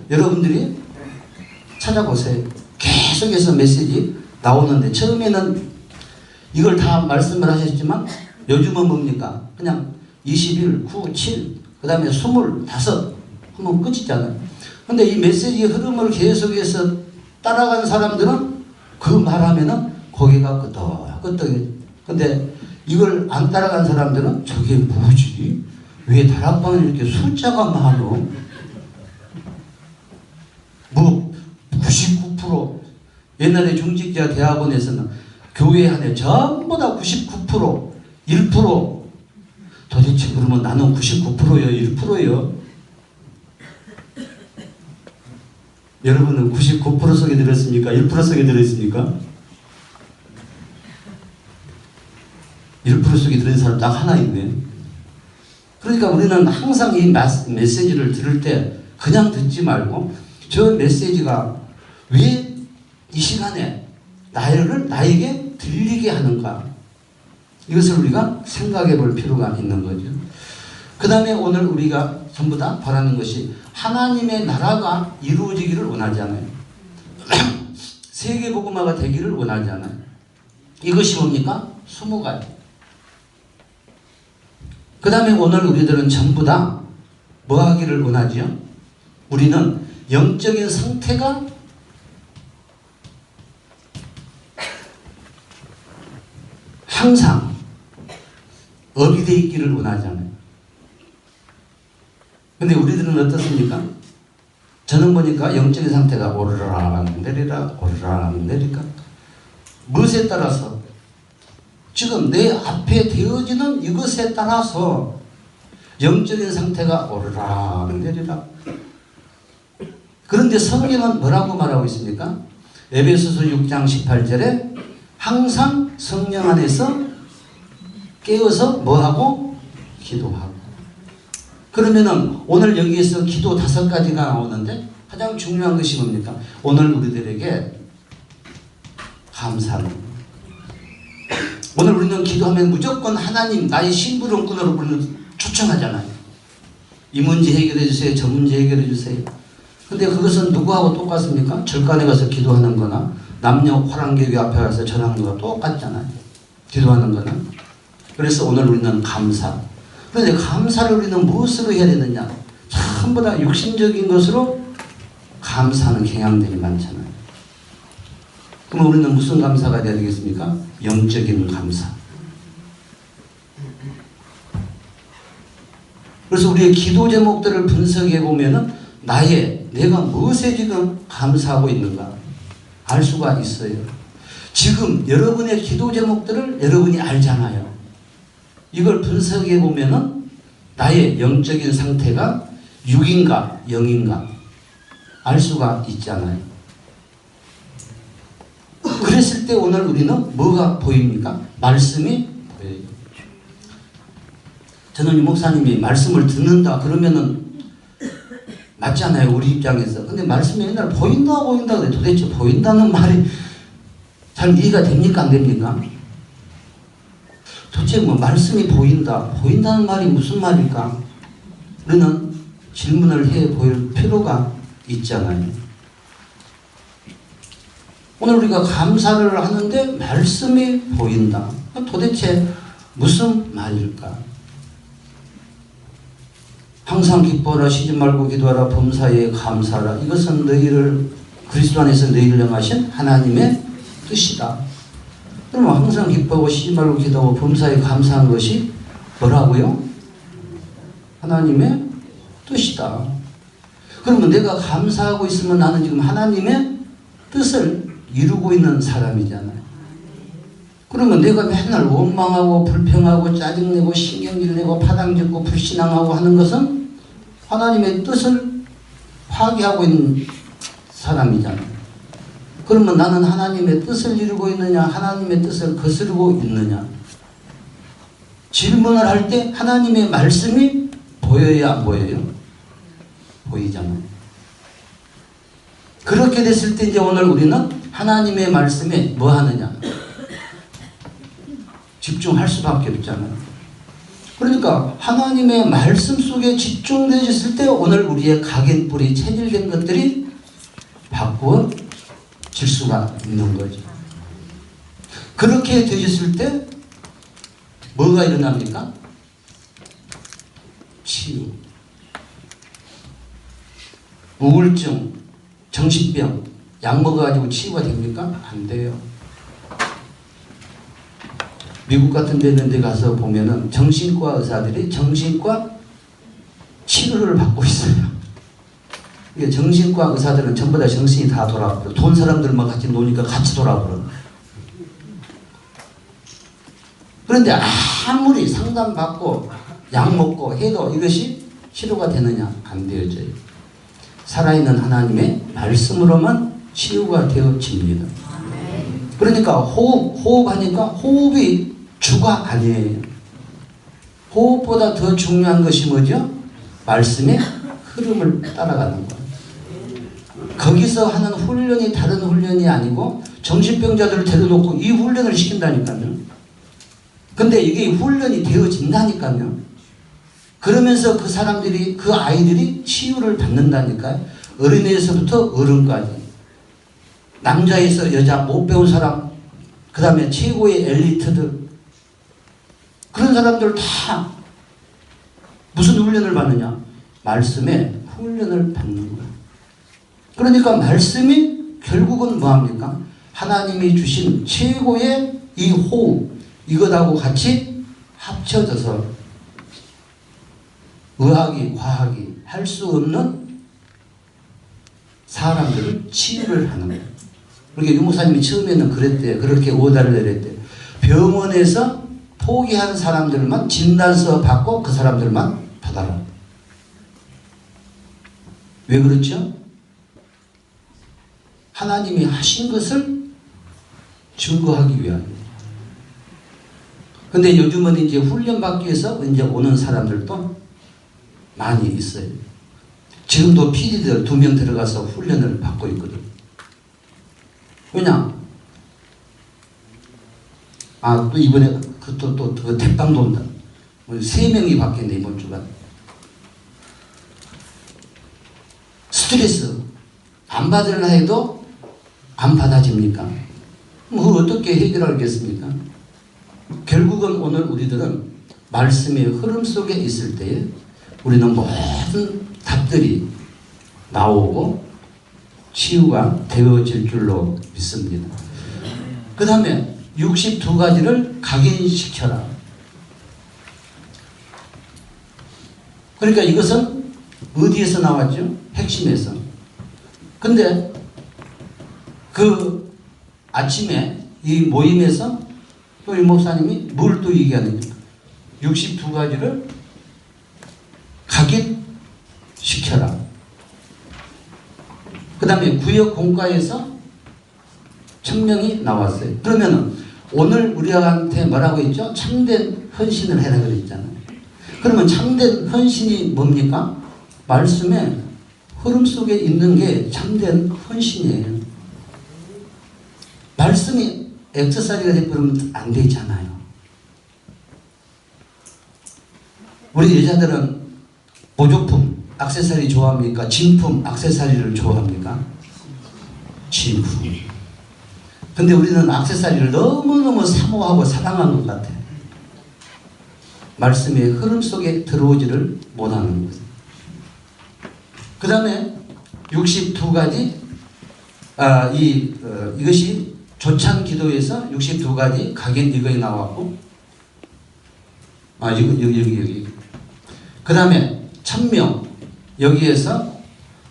여러분들이 찾아보세요. 계속해서 메시지 나오는데 처음에는 이걸 다 말씀을 하셨지만 요즘은 뭡니까? 그냥 21, 9, 7, 그 다음에 25 하면 끝이잖아요. 근데 이 메시지의 흐름을 계속해서 따라간 사람들은 그 말하면은 고개가 끄덕끄덕해. 근데 이걸 안 따라간 사람들은 저게 뭐지? 왜 다락방에 이렇게 숫자가 많어? 뭐 99% 옛날에 중직자 대학원에서는 교회 안에 전부 다 99% 1% 도대체 그러면 나는 99%요 1%요? 여러분은 99% 속에 들었습니까? 1% 속에 들었습니까? 1% 속에 들은 사람 딱 하나 있네. 그러니까 우리는 항상 이 메시지를 들을 때 그냥 듣지 말고 저 메시지가 왜 이 시간에 나에게 들리게 하는가, 이것을 우리가 생각해 볼 필요가 있는 거죠. 그 다음에 오늘 우리가 전부 다 바라는 것이 하나님의 나라가 이루어지기를 원하잖아요. 세계복음화가 되기를 원하잖아요. 이것이 뭡니까? 20가지. 그 다음에 오늘 우리들은 전부 다 뭐 하기를 원하지요? 우리는 영적인 상태가 항상 업이 되어 있기를 원하잖아요. 근데 우리들은 어떻습니까? 저는 보니까 영적인 상태가 오르락 내리락 오르락 내리락, 무엇에 따라서 지금 내 앞에 되어지는 이것에 따라서 영적인 상태가 오르락 내리락. 그런데 성경은 뭐라고 말하고 있습니까? 에베소서 6장 18절에 항상 성령 안에서 깨어서 뭐하고? 기도하고. 그러면은 오늘 여기에서 기도 5가지가 나오는데 가장 중요한 것이 뭡니까? 오늘 우리들에게 감사는, 오늘 우리는 기도하면 무조건 하나님 나의 심부름꾼으로 우리는 초청하잖아요. 이 문제 해결해 주세요. 저 문제 해결해 주세요. 근데 그것은 누구하고 똑같습니까? 절간에 가서 기도하는 거나 남녀 화랑교회 앞에 가서 전하는 거가 똑같잖아요. 기도하는 거는. 그래서 오늘 우리는 감사. 그런데 감사를 우리는 무엇으로 해야 되느냐? 전부 다 육신적인 것으로 감사하는 경향들이 많잖아요. 그럼 우리는 무슨 감사가 돼야 되겠습니까? 영적인 감사. 그래서 우리의 기도 제목들을 분석해 보면은 내가 무엇에 지금 감사하고 있는가 알 수가 있어요. 지금 여러분의 기도 제목들을 여러분이 알잖아요. 이걸 분석해 보면은 나의 영적인 상태가 6인가 0인가 알 수가 있잖아요. 그랬을 때 오늘 우리는 뭐가 보입니까? 말씀이 보여요. 저는 이 목사님이 말씀을 듣는다 그러면은 맞잖아요, 우리 입장에서. 근데 말씀이 맨날 보인다 그래. 도대체 보인다는 말이 잘 이해가 됩니까 안 됩니까? 도대체 뭐 말씀이 보인다는 말이 무슨 말일까? 우리는 질문을 해 보일 필요가 있잖아요. 오늘 우리가 감사를 하는데 말씀이 보인다. 도대체 무슨 말일까? 항상 기뻐하라, 쉬지 말고 기도하라, 범사에 감사하라. 이것은 너희를 그리스도 안에서 너희를 영하신 하나님의 뜻이다. 그러면 항상 기뻐하고 쉬지 말고 기도하고 범사에 감사한 것이 뭐라고요? 하나님의 뜻이다. 그러면 내가 감사하고 있으면 나는 지금 하나님의 뜻을 이루고 있는 사람이잖아요. 그러면 내가 맨날 원망하고 불평하고 짜증내고 신경질내고 파당짓고 불신앙하고 하는 것은 하나님의 뜻을 파괴하고 있는 사람이잖아요. 그러면 나는 하나님의 뜻을 이루고 있느냐 하나님의 뜻을 거스르고 있느냐, 질문을 할 때 하나님의 말씀이 보여야 안 보여요? 보이잖아요. 그렇게 됐을 때 이제 오늘 우리는 하나님의 말씀에 뭐 하느냐? 집중할 수밖에 없잖아요. 그러니까 하나님의 말씀 속에 집중되어졌을 때 오늘 우리의 각인뿔이 체질된 것들이 바꾸어질 수가 있는 거죠. 그렇게 되었을 때 뭐가 일어납니까? 치유. 우울증, 정신병, 약 먹어가지고 치유가 됩니까? 안 돼요. 미국 같은 데 가서 보면은 정신과 의사들이 정신과 치료를 받고 있어요. 이게 정신과 의사들은 전부 다 정신이 다 돌아버려. 돈 사람들만 같이 노니까 같이 돌아버려. 그런데 아무리 상담받고 약 먹고 해도 이것이 치료가 되느냐? 안 되어져요. 살아있는 하나님의 말씀으로만 치유가 되어집니다. 그러니까 호흡하니까 호흡이 주가 아니에요. 호흡보다 더 중요한 것이 뭐죠? 말씀의 흐름을 따라가는 거예요. 거기서 하는 훈련이 다른 훈련이 아니고 정신병자들을 데려놓고 이 훈련을 시킨다니까요. 근데 이게 훈련이 되어진다니까요. 그러면서 그 사람들이, 그 아이들이 치유를 받는다니까요. 어린애에서부터 어른까지. 남자에서 여자 못 배운 사람, 그 다음에 최고의 엘리트들, 그런 사람들 다 무슨 훈련을 받느냐? 말씀에 훈련을 받는 거예요. 그러니까 말씀이 결국은 뭐합니까? 하나님이 주신 최고의 이 호흡, 이것하고 같이 합쳐져서 의학이, 과학이 할 수 없는 사람들을 치유를 하는 거예요. 그러니까 유목사님이 처음에는 그랬대요. 그렇게 오다를 내렸대요. 병원에서 포기한 사람들만 진단서 받고 그 사람들만 받아라. 왜 그렇죠? 하나님이 하신 것을 증거하기 위함입니다. 근데 요즘은 이제 훈련받기 위해서 이제 오는 사람들도 많이 있어요. 지금도 PD들 2명 들어가서 훈련을 받고 있거든. 왜냐? 또 이번에 또 대빵 돈다. 3명이 바뀌었네, 이번 주간. 스트레스 안 받으려 해도 안 받아집니까? 뭐 어떻게 해결하겠습니까? 결국은 오늘 우리들은 말씀의 흐름 속에 있을 때에 우리는 모든 답들이 나오고 치유가 되어질 줄로 믿습니다. 그 다음에 62가지를 각인시켜라. 그러니까 이것은 어디에서 나왔죠? 핵심에서. 근데 그 아침에 이 모임에서 또 이 목사님이 뭘 또 얘기하는지 62가지를 각인시켜라. 그 다음에 구역 공과에서 천명이 나왔어요. 그러면은 오늘 우리한테 뭐라고 했죠? 참된 헌신을 해라 그랬잖아요. 그러면 참된 헌신이 뭡니까? 말씀의 흐름 속에 있는 게 참된 헌신이에요. 말씀이 액세서리가 되면 안 되잖아요. 우리 여자들은 보조품, 액세서리 좋아합니까? 진품, 액세서리를 좋아합니까? 진품. 근데 우리는 액세서리를 너무너무 사모하고 사랑하는 것 같아요. 말씀의 흐름 속에 들어오지를 못하는 거죠. 그 다음에 62가지 이것이 조찬 기도에서 62가지 각인 이거에 나왔고 여기 그 다음에 천명 여기에서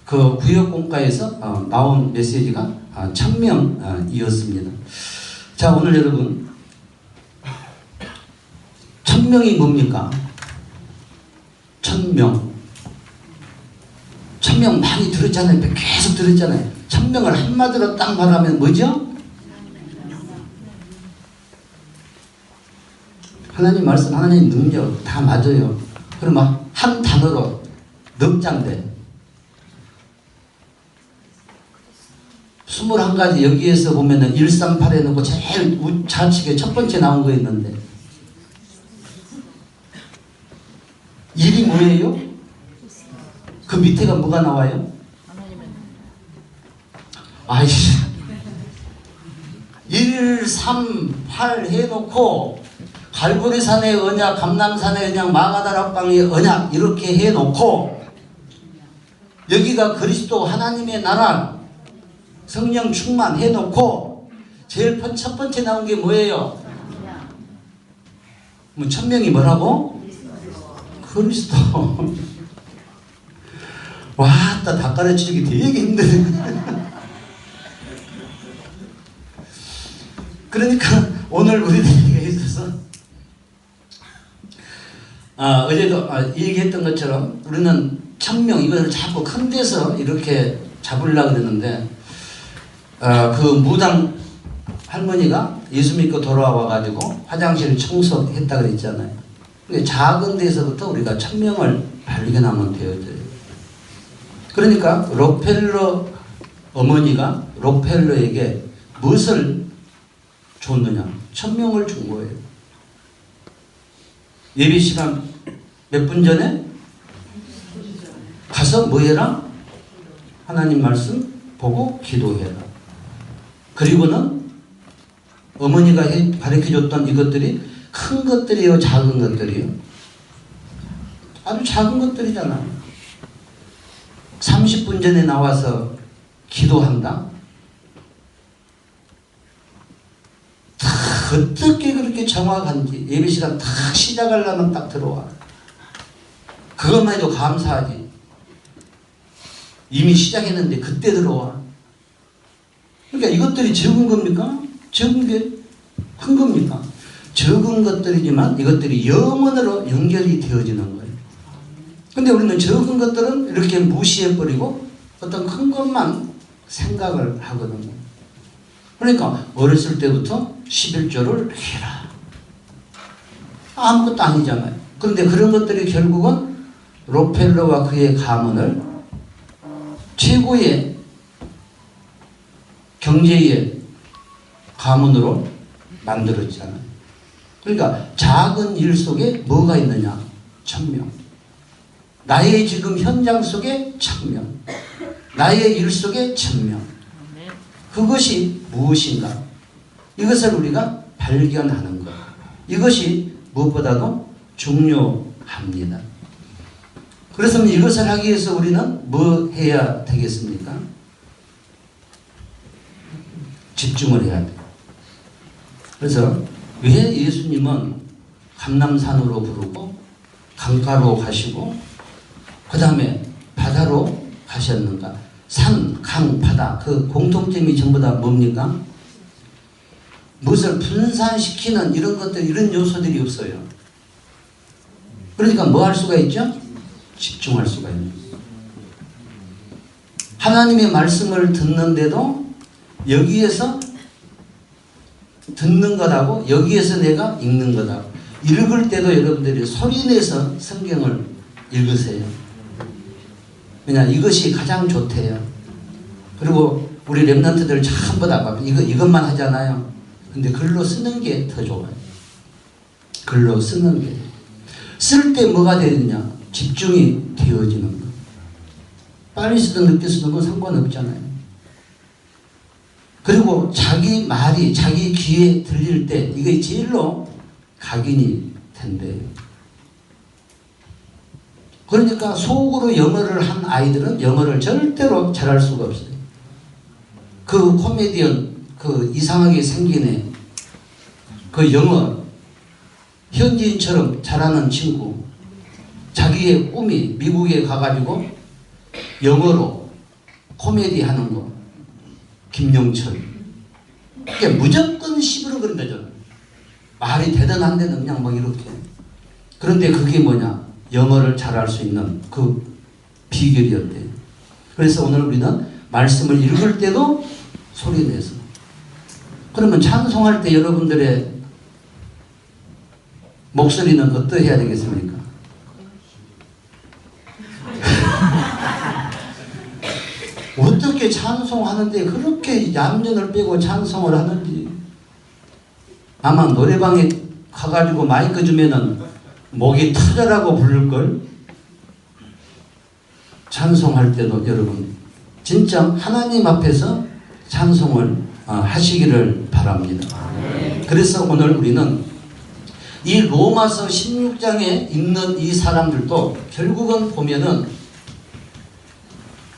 그 구역공과에서 나온 메시지가 천명이었습니다. 자, 오늘 여러분 천명이 뭡니까? 천명 많이 들었잖아요. 계속 들었잖아요. 천명을 한마디로 딱 말하면 뭐죠? 하나님 말씀, 하나님 능력 다 맞아요. 그러면 한 단어로 넉 장 돼. 21가지 여기에서 보면은 138 해놓고 제일 좌측에 첫 번째 나온 거 있는데 일이 뭐예요? 그 밑에가 뭐가 나와요? 아이씨 1, 3, 8 해놓고 갈보리산의 언약, 감람산의 언약, 마가다락방의 언약 이렇게 해놓고 여기가 그리스도 하나님의 나라 성령 충만 해놓고 제일 첫 번째 나온 게 뭐예요? 뭐 천명이 뭐라고? 그리스도. 와따 다 가르치기 되게 힘드네. 그러니까 오늘 우리들에게 있어서 어제도 얘기했던 것처럼 우리는 천명 이것을 자꾸 큰 데서 이렇게 잡으려고 그랬는데 그 무당 할머니가 예수 믿고 돌아와 가지고 화장실을 청소했다 그랬잖아요. 근데 작은 데서부터 우리가 천명을 발견하면 되어져요. 그러니까 록펠러 어머니가 록펠러에게 무엇을 줬느냐? 천명을 준 거예요. 예배 시간 몇 분 전에 가서 뭐 해라? 하나님 말씀 보고 기도해라. 그리고는 어머니가 가르쳐줬던 이것들이 큰 것들이에요? 작은 것들이에요? 아주 작은 것들이잖아. 30분 전에 나와서 기도한다? 어떻게 그렇게 정확한지 예배 시간 딱 시작하려면 딱 들어와. 그것만 해도 감사하지. 이미 시작했는데 그때 들어와. 그러니까 이것들이 적은 겁니까? 적은 게 큰 겁니까? 적은 것들이지만 이것들이 영원으로 연결이 되어지는 거예요. 근데 우리는 적은 것들은 이렇게 무시해버리고 어떤 큰 것만 생각을 하거든요. 그러니까 어렸을 때부터 11조를 해라. 아무것도 아니잖아요. 그런데 그런 것들이 결국은 록펠러와 그의 가문을 최고의 경제의 가문으로 만들었잖아요. 그러니까 작은 일 속에 뭐가 있느냐? 천명. 나의 지금 현장 속에 천명. 나의 일 속에 천명. 그것이 무엇인가? 이것을 우리가 발견하는 것. 이것이 무엇보다도 중요합니다. 그래서 이것을 하기 위해서 우리는 뭐 해야 되겠습니까? 집중을 해야 돼요. 그래서 왜 예수님은 감람산으로 부르고 강가로 가시고 그 다음에 바다로 가셨는가? 산, 강, 바다 그 공통점이 전부 다 뭡니까? 무엇을 분산시키는 이런 것들 이런 요소들이 없어요. 그러니까 뭐 할 수가 있죠? 집중할 수가 있는 거예요. 하나님의 말씀을 듣는데도 여기에서 듣는 것하고 여기에서 내가 읽는 것하고 읽을 때도 여러분들이 소리내서 성경을 읽으세요. 왜냐 이것이 가장 좋대요. 그리고 우리 랩런트들 전부 다 이것만 하잖아요. 근데 글로 쓰는 게 더 좋아요. 글로 쓰는 게. 쓸 때 뭐가 되느냐? 집중이 되어지는 거. 빨리 쓰든 늦게 쓰든 건 상관없잖아요. 그리고 자기 말이 자기 귀에 들릴 때 이게 제일로 각인이 된대요. 그러니까 속으로 영어를 한 아이들은 영어를 절대로 잘할 수가 없어요. 그 코미디언 그 이상하게 생긴 애 그 영어 현지인처럼 잘하는 친구 자기의 꿈이 미국에 가가지고 영어로 코미디 하는 거 김영철 그게 무조건 시부러거린다잖아. 말이 대단한데 그냥 막 이렇게. 그런데 그게 뭐냐? 영어를 잘할 수 있는 그 비결이었대요. 그래서 오늘 우리는 말씀을 읽을 때도 소리내서. 그러면 찬송할 때 여러분들의 목소리는 어떠해야 되겠습니까? 어떻게 찬송하는데 그렇게 얌전을 빼고 찬송을 하는지. 아마 노래방에 가가지고 마이크 주면은 목이 터져라고 부를걸. 찬송할 때도 여러분 진짜 하나님 앞에서 찬송을 하시기를 바랍니다. 그래서 오늘 우리는 이 로마서 16장에 있는 이 사람들도 결국은 보면은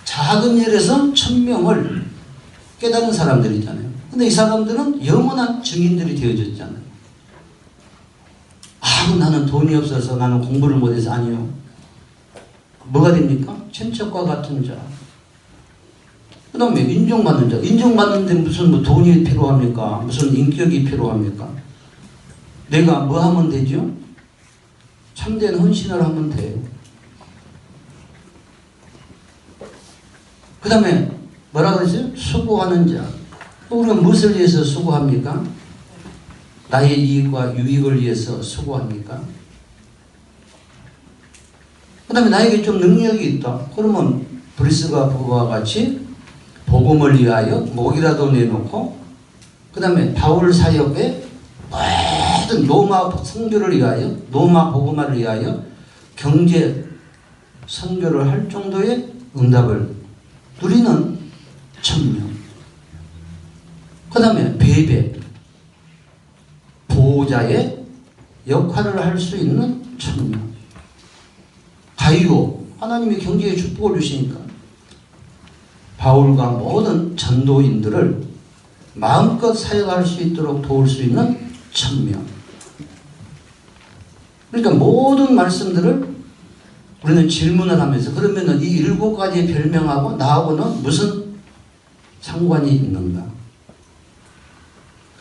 작은 일에서 천명을 깨달은 사람들이잖아요. 근데 이 사람들은 영원한 증인들이 되어졌잖아요. 나는 돈이 없어서 나는 공부를 못해서. 아니요. 뭐가 됩니까? 천척과 같은 자. 그 다음에 인정받는 자. 인정받는데 무슨 뭐 돈이 필요합니까? 무슨 인격이 필요합니까? 내가 뭐 하면 되죠? 참된 헌신을 하면 돼요. 그 다음에 뭐라 그랬어요? 수고하는 자. 우리가 무엇을 위해서 수고합니까? 나의 이익과 유익을 위해서 수고합니까? 그 다음에 나에게 좀 능력이 있다. 그러면 브리스가 부부와 같이 복음을 위하여 목이라도 내놓고, 그 다음에 바울 사역에 모든 로마 선교를 위하여, 로마 복음화를 위하여 경제 선교를 할 정도의 응답을 누리는 천명. 그 다음에 배배, 보호자의 역할을 할 수 있는 천명. 가이오, 하나님이 경제에 축복을 주시니까 바울과 모든 전도인들을 마음껏 사역할 수 있도록 도울 수 있는 천명. 그러니까 모든 말씀들을 우리는 질문을 하면서, 그러면은 이 7가지의 별명하고 나하고는 무슨 상관이 있는가?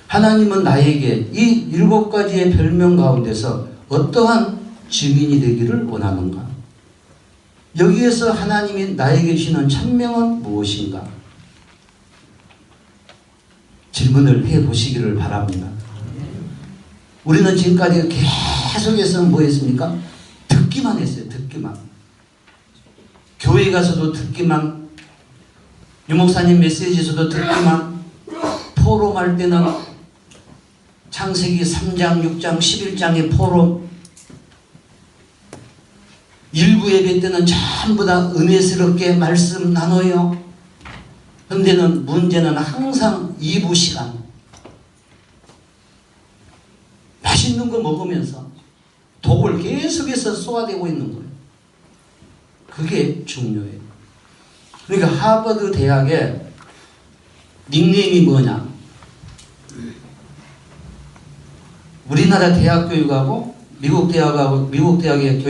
하나님은 나에게 이 7가지의 별명 가운데서 어떠한 증인이 되기를 원하는가? 여기에서 하나님이 나에게 주시는 천명은 무엇인가? 질문을 해보시기를 바랍니다. 우리는 지금까지 계속해서 뭐 했습니까? 듣기만 했어요. 듣기만. 교회 가서도 듣기만, 유목사님 메시지에서도 듣기만, 포럼할 때는 창세기 3장, 6장, 11장의 포럼, 일부 예배 때는 전부 다 은혜스럽게 말씀 나눠요. 그런데는 문제는 항상 2부 시간. 맛있는 거 먹으면서 독을 계속해서 쏘아대고 있는 거예요. 그게 중요해요. 그러니까 하버드 대학의 닉네임이 뭐냐? 우리나라 대학 교육하고 미국 대학의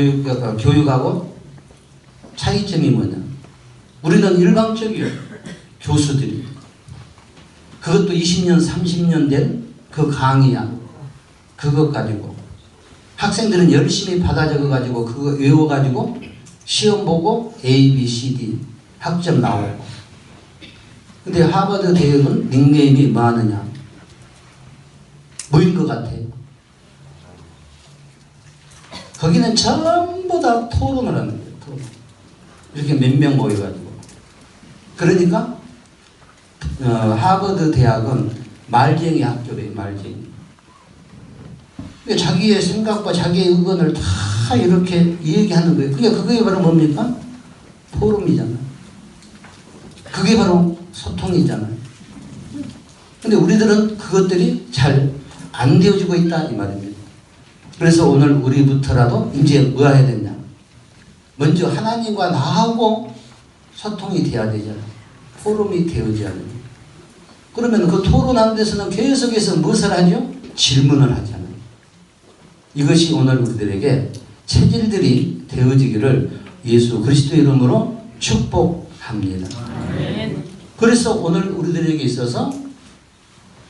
교육하고 차이점이 뭐냐? 우리는 일방적이에요. 교수들이. 그것도 20년, 30년 된 그 강의야. 그것 가지고. 학생들은 열심히 받아 적어가지고 그거 외워가지고 시험 보고 A, B, C, D 학점 나오고. 근데 하버드 대학은 닉네임이 뭐 하느냐? 뭐인 것 같아요? 거기는 전부 다 토론을 하는 거예요. 토론. 이렇게 몇 명 모여가지고. 그러니까 하버드 대학은 말쟁이 학교래요. 말쟁이. 그러니까 자기의 생각과 자기의 의견을 다 이렇게 얘기하는 거예요. 그러니까 그게 바로 뭡니까? 포럼이잖아요. 그게 바로 소통이잖아요. 근데 우리들은 그것들이 잘 안 되어지고 있다 이 말입니다. 그래서 오늘 우리부터라도 이제 뭐 해야 되냐? 먼저 하나님과 나하고 소통이 돼야 되잖아요. 포럼이 되어져야 돼요. 그러면 그 토론하는 데서는 계속해서 무엇을 하죠? 질문을 하잖아요. 이것이 오늘 우리들에게 체질들이 되어지기를 예수 그리스도 이름으로 축복합니다. 그래서 오늘 우리들에게 있어서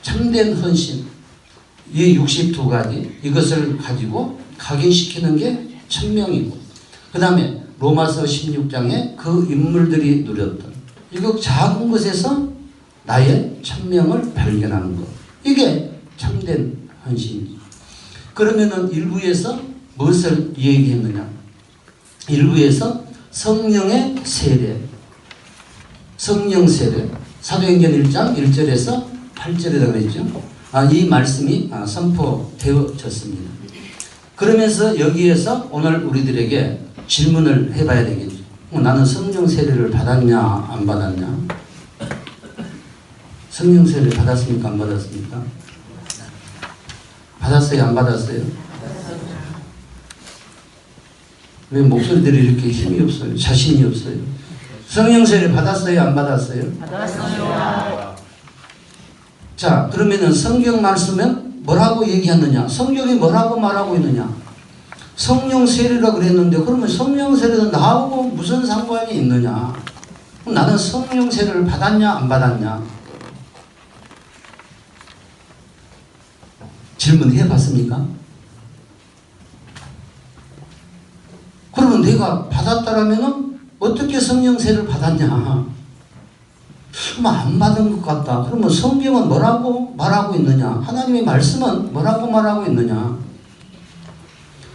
참된 헌신, 이 62가지 이것을 가지고 각인시키는 게 천명이고, 그 다음에 로마서 16장에 그 인물들이 누렸던 이거 작은 것에서 나의 천명을 발견하는 것, 이게 참된 헌신이지. 그러면은 일부에서 무엇을 얘기했느냐? 일부에서 성령의 세례, 성령 세례, 사도행전 1장 1절에서 8절이라고 그랬죠. 이 말씀이 선포되어졌습니다. 그러면서 여기에서 오늘 우리들에게 질문을 해봐야 되겠죠. 나는 성령 세례를 받았냐 안 받았냐? 성령 세례 받았습니까 안 받았습니까? 받았어요 안 받았어요? 왜 목소리들이 이렇게 힘이 없어요? 자신이 없어요? 성령 세례 받았어요 안 받았어요? 받았어요. 자, 그러면은 성경 말씀은 뭐라고 얘기하느냐? 성경이 뭐라고 말하고 있느냐? 성령 세례라고 그랬는데 그러면 성령 세례는 나하고 무슨 상관이 있느냐? 그럼 나는 성령 세례를 받았냐 안 받았냐? 질문해 봤습니까? 그러면 내가 받았다라면은 어떻게 성령 세례를 받았냐? 안 받은 것 같다. 그러면 성경은 뭐라고 말하고 있느냐? 하나님의 말씀은 뭐라고 말하고 있느냐?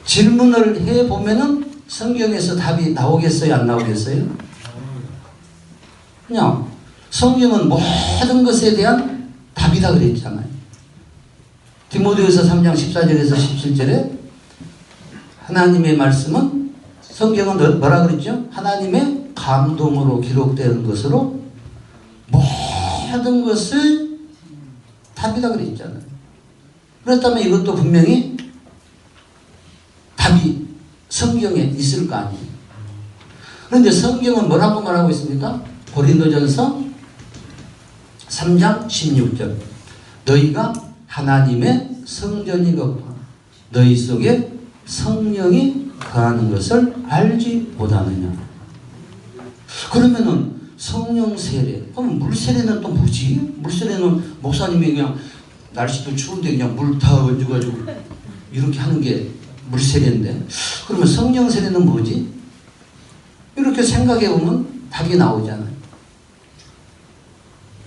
질문을 해보면은 성경에서 답이 나오겠어요? 안 나오겠어요? 그냥 성경은 모든 것에 대한 답이다 그랬잖아요. 디모데후서 3장 14절에서 17절에 하나님의 말씀은 성경은 뭐라 그랬죠? 하나님의 감동으로 기록된 것으로 모든 것을 답이다 그랬잖아요. 그렇다면 이것도 분명히 답이 성경에 있을 거 아니에요. 그런데 성경은 뭐라고 말하고 있습니까? 고린도전서 3장 16절 너희가 하나님의 성전이거든 너희 속에 성령이 거하는 것을 알지 못하느냐. 그러면은 성령 세례. 그럼 물 세례는 또 뭐지? 물 세례는 목사님이 그냥 날씨도 추운데 그냥 물 다 얹어가지고 이렇게 하는 게 물 세례인데. 그러면 성령 세례는 뭐지? 이렇게 생각해 보면 답이 나오잖아요.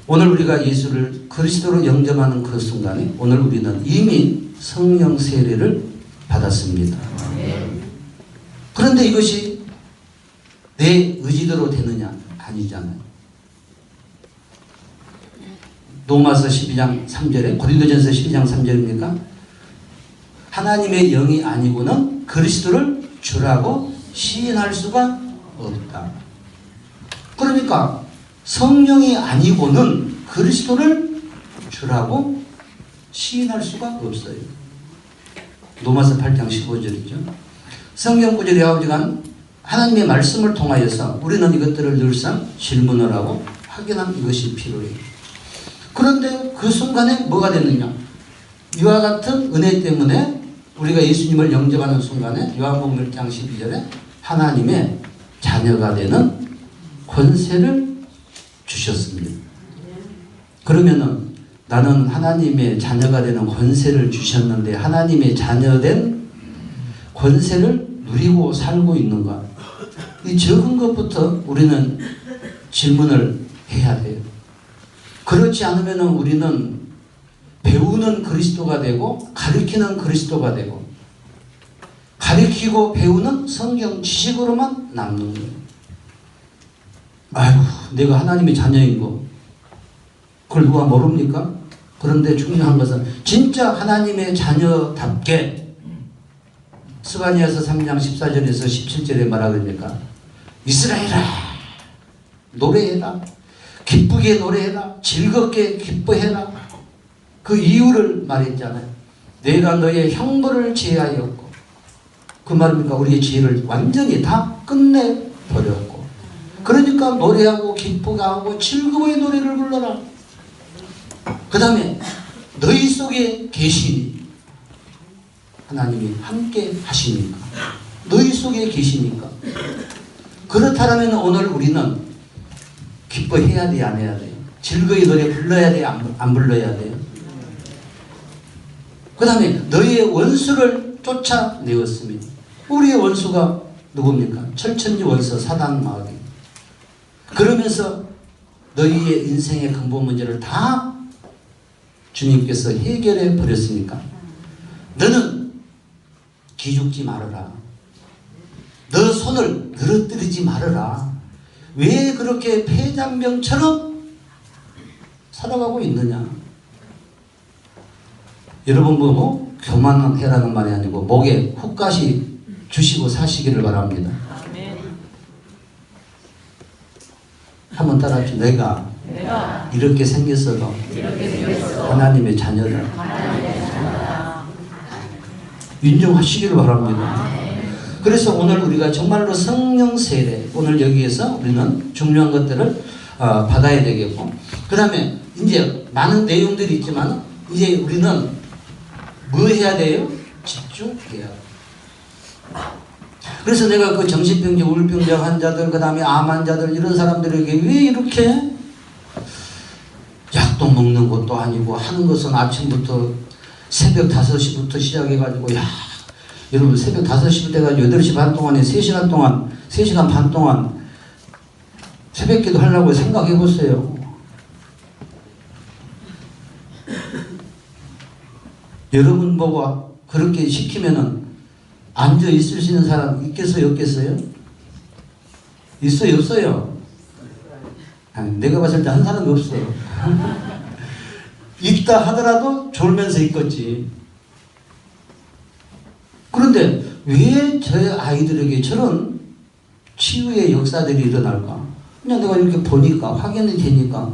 오늘 우리가 예수를 그리스도로 영접하는 그 순간에 오늘 우리는 이미 성령 세례를 받았습니다. 그런데 이것이 내 의지대로 되느냐? 아니잖아요. 로마서 12장 3절에 고린도전서 12장 3절입니까? 하나님의 영이 아니고는 그리스도를 주라고 시인할 수가 없다. 그러니까 성령이 아니고는 그리스도를 주라고 시인할 수가 없어요. 로마서 8장 15절이죠. 성경 구절이 아우지간 하나님의 말씀을 통하여서 우리는 이것들을 늘상 질문을 하고 확인한 이것이 필요해요. 그런데 그 순간에 뭐가 됐느냐? 이와 같은 은혜 때문에 우리가 예수님을 영접하는 순간에 요한복음 1장 12절에 하나님의 자녀가 되는 권세를 주셨습니다. 그러면은 나는 하나님의 자녀가 되는 권세를 주셨는데 하나님의 자녀된 권세를 누리고 살고 있는가? 이 적은 것부터 우리는 질문을 해야 돼요. 그렇지 않으면 우리는 배우는 그리스도가 되고 가르치는 그리스도가 되고 가르치고 배우는 성경 지식으로만 남는 거예요. 아이고 내가 하나님의 자녀인 거 그걸 누가 모릅니까? 그런데 중요한 것은 진짜 하나님의 자녀답게 스가랴서 3장 14절에서 17절에 말하니까 이스라엘아 노래해라 기쁘게 노래해라 즐겁게 기뻐해라. 그 이유를 말했잖아요. 내가 너의 형벌을 제하였고 그 말입니까? 우리의 죄를 완전히 다 끝내버렸고 그러니까 노래하고 기쁘게 하고 즐거워의 노래를 불러라. 그 다음에 너희 속에 계시니 하나님이 함께 하시니까 너희 속에 계시니까 그렇다면 오늘 우리는 기뻐해야 돼 안 해야 돼요? 즐거이 노래 불러야 돼 안 불러야 돼요? 그 다음에 너희의 원수를 쫓아내었습니다. 우리의 원수가 누굽니까? 철천지 원수 사단 마귀. 그러면서 너희의 인생의 근본 문제를 다 주님께서 해결해 버렸으니까 너는 기죽지 말아라. 너 손을 늘어뜨리지 말아라. 왜 그렇게 폐장병처럼 살아가고 있느냐. 여러분 뭐 교만해라는 말이 아니고 목에 훅가시 주시고 사시기를 바랍니다. 한번 따라합시다. 내가 이렇게 생겼어도 하나님의 자녀다. 인정하시기를 바랍니다. 그래서 오늘 우리가 정말로 성령 세례, 오늘 여기에서 우리는 중요한 것들을 받아야 되겠고, 그 다음에 이제 많은 내용들이 있지만 이제 우리는 뭐 해야 돼요? 집중해야 돼요. 그래서 내가 그 정신병자, 우울병자 환자들, 그 다음에 암 환자들, 이런 사람들에게 왜 이렇게 약도 먹는 것도 아니고 하는 것은 아침부터 새벽 5시부터 시작해가지고, 야, 여러분 새벽 5시부터 해가지고 8시 반 동안에 3시간 동안, 3시간 반 동안 새벽 기도 하려고 생각해 보세요. 여러분 보고 그렇게 시키면은 앉아 있을 수 있는 사람 있겠어요, 없겠어요? 있어요, 없어요? 아니, 내가 봤을 때 한 사람이 없어요. 있다 하더라도 졸면서 있겠지. 그런데 왜 저 아이들에게 저런 치유의 역사들이 일어날까? 그냥 내가 이렇게 보니까, 확인이 되니까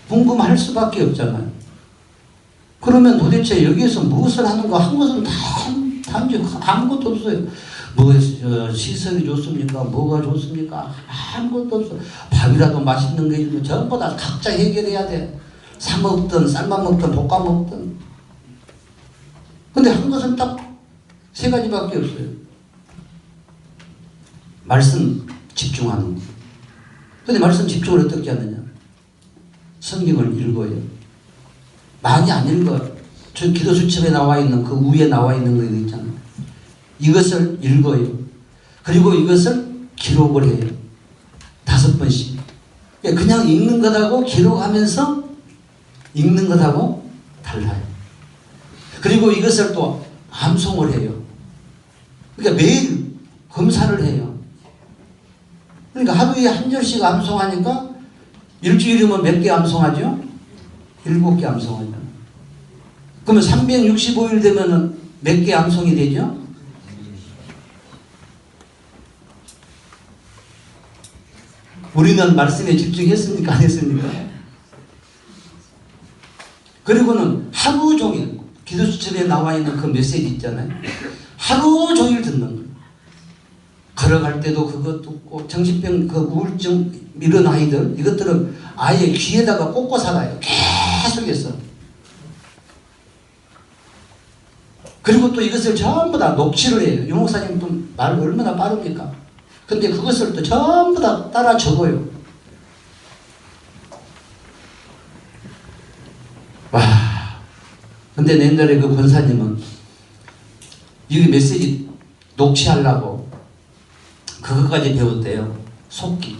궁금할 수밖에 없잖아요. 그러면 도대체 여기에서 무엇을 하는가? 한 것은 단지 아무것도 없어요. 뭐 시설이 좋습니까? 뭐가 좋습니까? 아무것도 없어. 밥이라도 맛있는 게 있으면 전부 다 각자 해결해야 돼. 사 먹든 삶아 먹든 볶아 먹든. 근데 한 것은 딱 3가지밖에 없어요. 말씀 집중하는 거. 근데 말씀 집중을 어떻게 하느냐? 성경을 읽어요. 많이 안 읽어요. 저 기도수첩에 나와 있는 그 위에 나와 있는 거 있잖아요. 이것을 읽어요. 그리고 이것을 기록을 해요. 5번씩. 그냥 읽는 것하고 기록하면서 읽는 것하고 달라요. 그리고 이것을 또 암송을 해요. 그러니까 매일 검사를 해요. 그러니까 하루에 한 절씩 암송하니까 일주일이면 몇 개 암송하죠? 7개 암송하죠. 그러면 365일 되면은 몇 개 암송이 되죠? 우리는 말씀에 집중했습니까? 안 했습니까? 그리고는 하루 종일 기도수첩에 나와 있는 그 메시지 있잖아요. 하루 종일 듣는 거예요. 걸어갈 때도 그것 듣고, 정신병, 그 우울증 이런 아이들, 이것들은 아예 귀에다가 꽂고 살아요. 계속해서. 그리고 또 이것을 전부 다 녹취를 해요. 유 목사님 또 말 얼마나 빠릅니까? 근데 그것을 또 전부 다 따라 적어요. 와. 근데 옛날에 그 권사님은 이 메시지 녹취하려고 그것까지 배웠대요. 속기.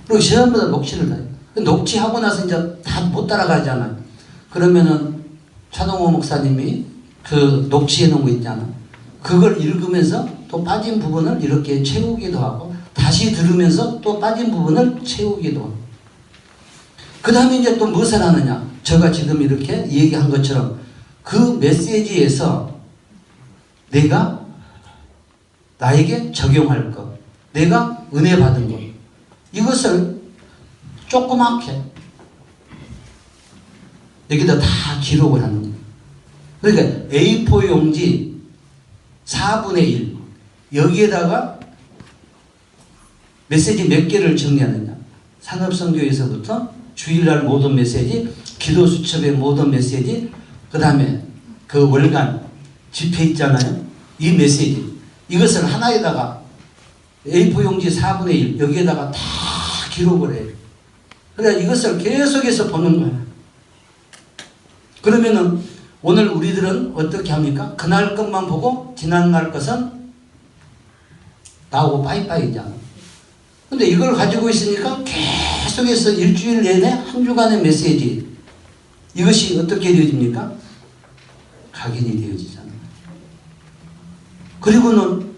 그리고 전부 다 녹취를 다 해요. 녹취하고 나서 이제 다 못 따라가잖아요. 그러면은 차동호 목사님이 그 녹취해 놓은 거 있잖아. 그걸 읽으면서 또 빠진 부분을 이렇게 채우기도 하고, 다시 들으면서 또 빠진 부분을 채우기도 하고. 그 다음에 이제 또 무엇을 하느냐. 제가 지금 이렇게 얘기한 것처럼 그 메시지에서 내가 나에게 적용할 것, 내가 은혜 받은 것, 이것을 조그맣게 여기다 다 기록을 하는 거예요. 그러니까 A4 용지 4분의 1 여기에다가 메시지 몇 개를 정리하느냐. 산업선교에서부터 주일날 모든 메시지, 기도수첩의 모든 메시지, 그 다음에 그 월간 집회 있잖아요. 이 메시지, 이것을 하나에다가 A4 용지 4분의 1 여기에다가 다 기록을 해요. 그래서 이것을 계속해서 보는 거예요. 그러면은 오늘 우리들은 어떻게 합니까? 그날 것만 보고 지난날 것은 나오고 빠이빠이잖아. 근데 이걸 가지고 있으니까 계속해서 일주일 내내 한 주간의 메시지, 이것이 어떻게 되어집니까? 각인이 되어지잖아요. 그리고는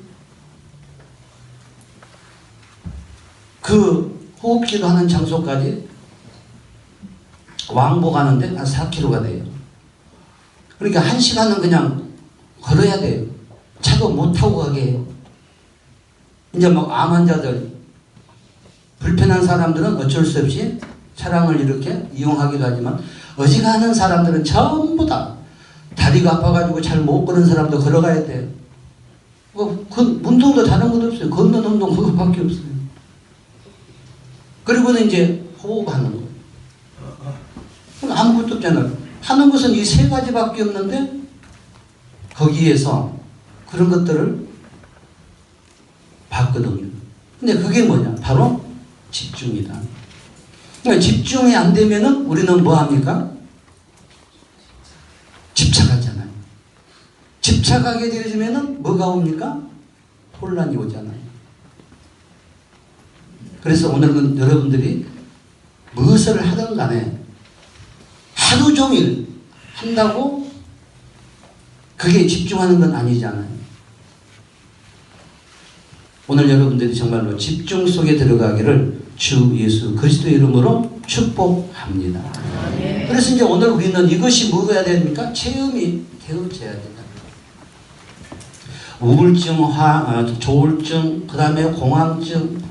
그 호흡기도 하는 장소까지 왕복하는데 한 4km가 돼요. 그러니까 1시간은 그냥 걸어야 돼요. 차도 못 타고 가게 해요. 이제 막 암 환자들, 불편한 사람들은 어쩔 수 없이 차량을 이렇게 이용하기도 하지만 어지간한 사람들은 전부 다 다리가 아파가지고 잘 못 걷는 사람도 걸어가야 돼요. 그 운동도 다른 것 없어요. 걷는 운동 그거밖에 없어요. 그리고는 이제 호흡하는 거. 아무것도 없잖아요. 하는 것은 이 세 가지밖에 없는데 거기에서 그런 것들을 봤거든요. 근데 그게 뭐냐? 바로 집중이다. 그러니까 집중이 안 되면은 우리는 뭐 합니까? 집착하잖아요. 집착하게 되어지면은 뭐가 옵니까? 혼란이 오잖아요. 그래서 오늘은 여러분들이 무엇을 하든 간에 하루 종일 한다고 그게 집중하는 건 아니잖아요. 오늘 여러분들이 정말로 집중 속에 들어가기를 주 예수 그리스도의 이름으로 축복합니다. 그래서 이제 오늘 우리는 이것이 뭐가 됩니까? 체험이 되어져야 된다. 우울증, 조울증, 그 다음에 공황증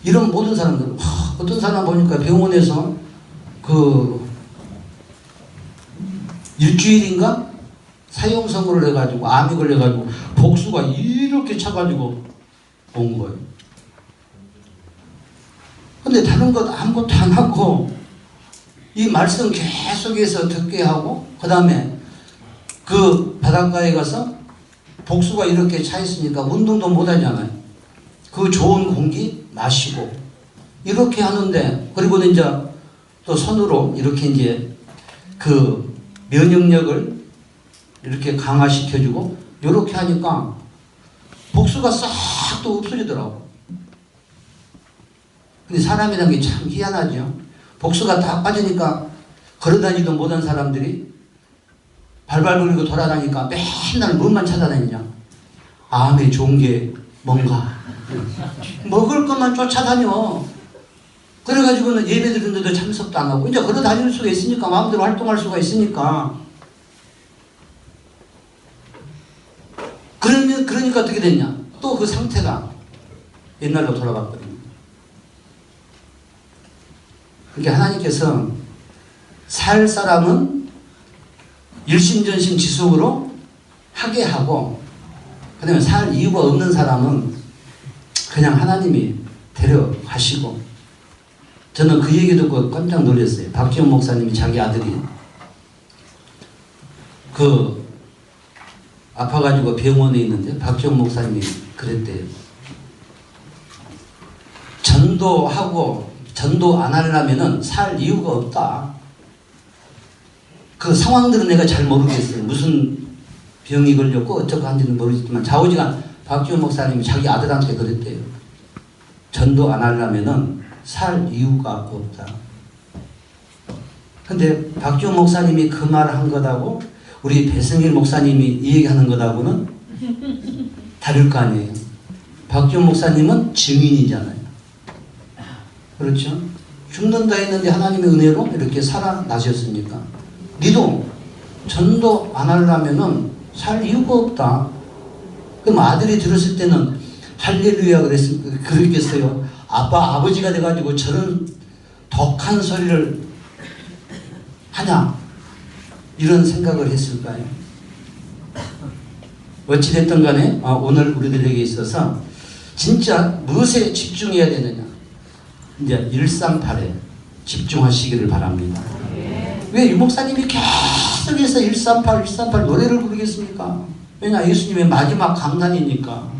이런 모든 사람들 어떤 사람 보니까 병원에서 그 일주일인가 사형 선고를 해가지고 암이 걸려가지고 복수가 이렇게 차가지고 온 거예요. 근데 다른 것 아무것도 안 하고 이 말씀 계속해서 듣게 하고 그 다음에 그 바닷가에 가서 복수가 이렇게 차 있으니까 운동도 못 하잖아요. 그 좋은 공기 마시고 이렇게 하는데 그리고는 이제 또 손으로 이렇게 이제 그 면역력을 이렇게 강화시켜주고 이렇게 하니까 복수가 싹 또 없어지더라고. 근데 사람이라는 게 참 희한하죠. 복수가 다 빠지니까 걸어다니도 못한 사람들이 발발 굴리고 돌아다니니까 맨날 뭐만 찾아다니냐. 암에 좋은 게 뭔가 먹을 것만 쫓아다녀. 그래가지고는 예배 드리는데도 참석도 안 하고 이제 걸어다닐 수가 있으니까 마음대로 활동할 수가 있으니까 그러니까 어떻게 됐냐. 또 그 상태가 옛날로 돌아갔거든요. 그러니까 하나님께서 살 사람은 일심전심 지속으로 하게 하고 그 다음에 살 이유가 없는 사람은 그냥 하나님이 데려가시고 저는 그 얘기 듣고 깜짝 놀랐어요. 박지원 목사님이 자기 아들이 그 아파가지고 병원에 있는데 박지원 목사님이 그랬대요. 전도하고 전도 안 하려면은 살 이유가 없다. 그 상황들은 내가 잘 모르겠어요. 무슨 병이 걸렸고 어쩌고 한지는 모르겠지만 좌우지간 박지원 목사님이 자기 아들한테 그랬대요. 전도 안 하려면은 살 이유가 없다. 근데 박지원 목사님이 그 말을 한 것하고 우리 배승일 목사님이 이 얘기하는 것하고는 다를 거 아니에요. 박지원 목사님은 증인이잖아요. 그렇죠? 죽는다 했는데 하나님의 은혜로 이렇게 살아나셨으니까 니도 전도 안 하려면은 살 이유가 없다. 그럼 아들이 들었을 때는 할렐루야 그랬겠어요. 아버지가 돼가지고 저런 독한 소리를 하냐 이런 생각을 했을까요? 어찌됐든 간에 오늘 우리들에게 있어서 진짜 무엇에 집중해야 되느냐 이제 138에 집중하시기를 바랍니다. 왜 유목사님이 계속해서 138 노래를 부르겠습니까? 왜냐 예수님의 마지막 강단이니까.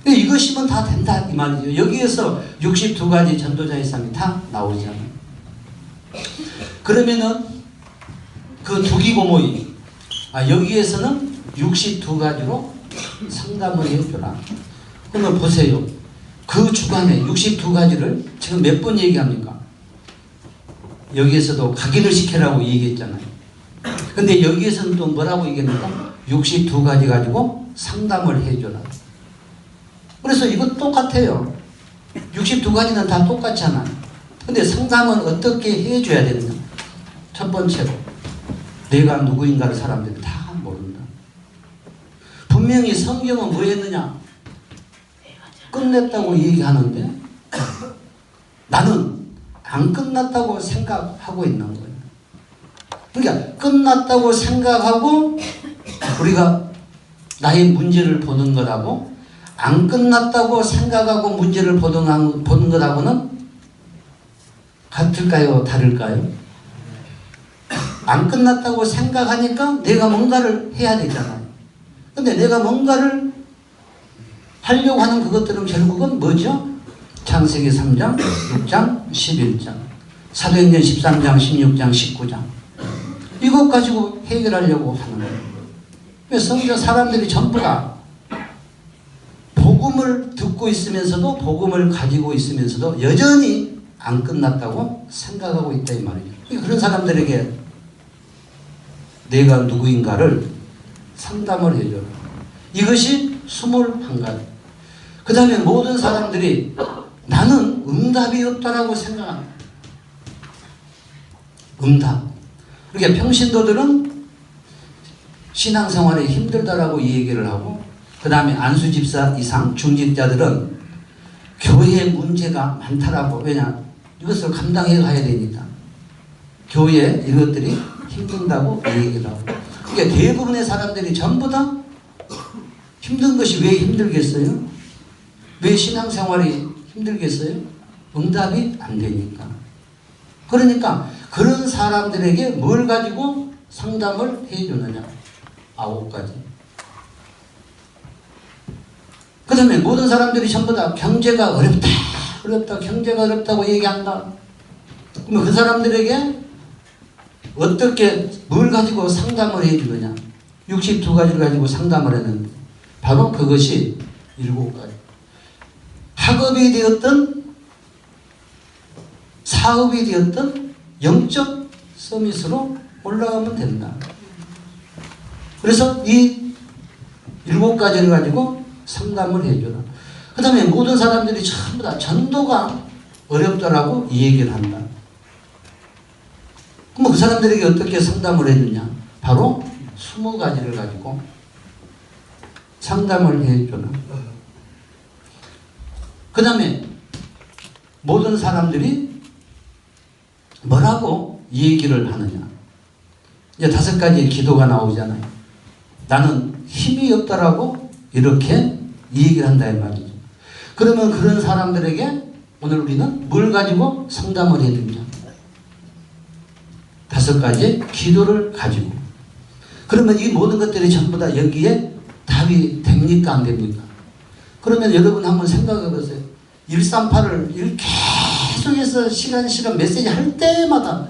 이것이면 다 된다 이 말이죠. 여기에서 62가지 전도자의 삶이 다 나오잖아요. 그러면은 그 두기고모이 여기에서는 62가지로 상담을 해줘라. 그러면 보세요. 그 주간에 62가지를 지금 몇 번 얘기합니까? 여기에서도 각인을 시키라고 얘기했잖아요. 근데 여기에서는 또 뭐라고 얘기합니까? 62가지 가지고 상담을 해줘라. 그래서 이거 똑같아요. 62가지는 다 똑같잖아. 근데 상담은 어떻게 해줘야 되느냐? 첫 번째로 내가 누구인가를 사람들이 다 모른다. 분명히 성경은 뭐 했느냐? 끝냈다고 얘기하는데 나는 안 끝났다고 생각하고 있는 거예요. 그러니까 끝났다고 생각하고 우리가 나의 문제를 보는 거라고 안 끝났다고 생각하고 문제를 보는 것하고는 같을까요? 다를까요? 안 끝났다고 생각하니까 내가 뭔가를 해야 되잖아요. 근데 내가 뭔가를 하려고 하는 그것들은 결국은 뭐죠? 창세기 3장, 6장, 11장, 사도행전 13장, 16장, 19장 이것 가지고 해결하려고 하는 거예요. 그래서 성경 사람들이 전부 다 복음을 듣고 있으면서도 복음을 가지고 있으면서도 여전히 안 끝났다고 생각하고 있다 이 말이죠. 그러니까 그런 사람들에게 내가 누구인가를 상담을 해줘요. 이것이 21가지. 그 다음에 모든 사람들이 나는 응답이 없다라고 생각합니다. 응답. 그러니까 평신도들은 신앙생활이 힘들다라고 이 얘기를 하고 그 다음에 안수집사 이상 중직자들은 교회에 문제가 많다라고. 왜냐? 이것을 감당해 가야 되니까. 교회 이것들이 힘든다고 얘기를 하고. 그러니까 대부분의 사람들이 전부 다 힘든 것이 왜 힘들겠어요? 왜 신앙생활이 힘들겠어요? 응답이 안 되니까. 그러니까 그런 사람들에게 뭘 가지고 상담을 해주느냐? 9가지. 그 다음에 모든 사람들이 전부 다 경제가 어렵다, 경제가 어렵다고 얘기한다. 그러면 그 사람들에게 어떻게 뭘 가지고 상담을 해주느냐? 62가지를 가지고 상담을 했는데 바로 그것이 7가지. 학업이 되었든 사업이 되었든 영적 서밋으로 올라가면 된다. 그래서 이 7가지를 가지고 상담을 해줘라. 그 다음에 모든 사람들이 전부 다 전도가 어렵다라고 이 얘기를 한다. 그럼 그 사람들에게 어떻게 상담을 해주냐? 바로 20가지를 가지고 상담을 해줘라. 그 다음에 모든 사람들이 뭐라고 얘기를 하느냐? 이제 5가지의 기도가 나오잖아요. 나는 힘이 없다라고 이렇게 얘기를 한다 이 말이죠. 그러면 그런 사람들에게 오늘 우리는 뭘 가지고 상담을 해드리냐? 5가지의 기도를 가지고. 그러면 이 모든 것들이 전부 다 여기에 답이 됩니까? 안 됩니까? 그러면 여러분 한번 생각해 보세요. 138을 이렇게 계속해서 시간 메시지 할 때마다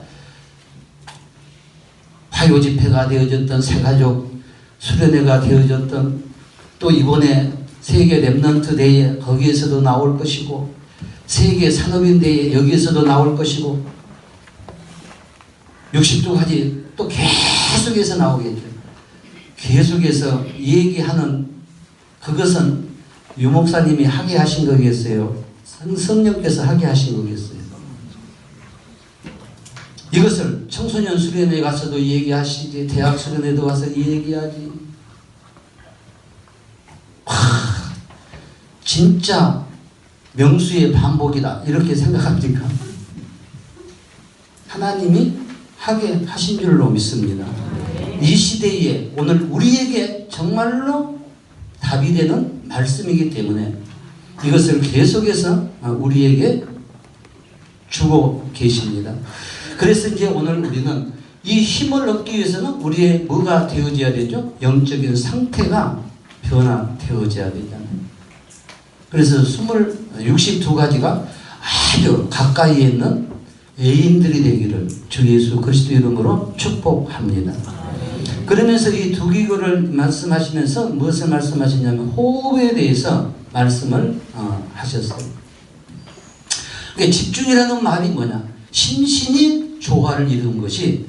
화요 집회가 되어졌던 새가족 수련회가 되어졌던 또 이번에 세계 랩넌트 대회 거기에서도 나올 것이고 세계 산업인 대회 여기에서도 나올 것이고 62가지 또 계속해서 나오겠죠. 계속해서 얘기하는 그것은 유 목사님이 하게 하신 거겠어요? 성령께서 하게 하신 거겠어요? 이것을 청소년 수련회 가서도 얘기하시지, 대학 수련회도 가서 얘기하지. 진짜 명수의 반복이다 이렇게 생각합니까? 하나님이 하게 하신 줄로 믿습니다. 이 시대에 오늘 우리에게 정말로 답이 되는 말씀이기 때문에 이것을 계속해서 우리에게 주고 계십니다. 그래서 이제 오늘 우리는 이 힘을 얻기 위해서는 우리의 뭐가 되어져야 되죠? 영적인 상태가 변화되어져야 되잖아요. 그래서 62가지가 아주 가까이에 있는 애인들이 되기를 주 예수 그리스도 이름으로 축복합니다. 그러면서 이 두 기교를 말씀하시면서 무엇을 말씀하시냐면 호흡에 대해서 말씀을 하셨어요. 그러니까 집중이라는 말이 뭐냐? 심신이 조화를 이루는 것이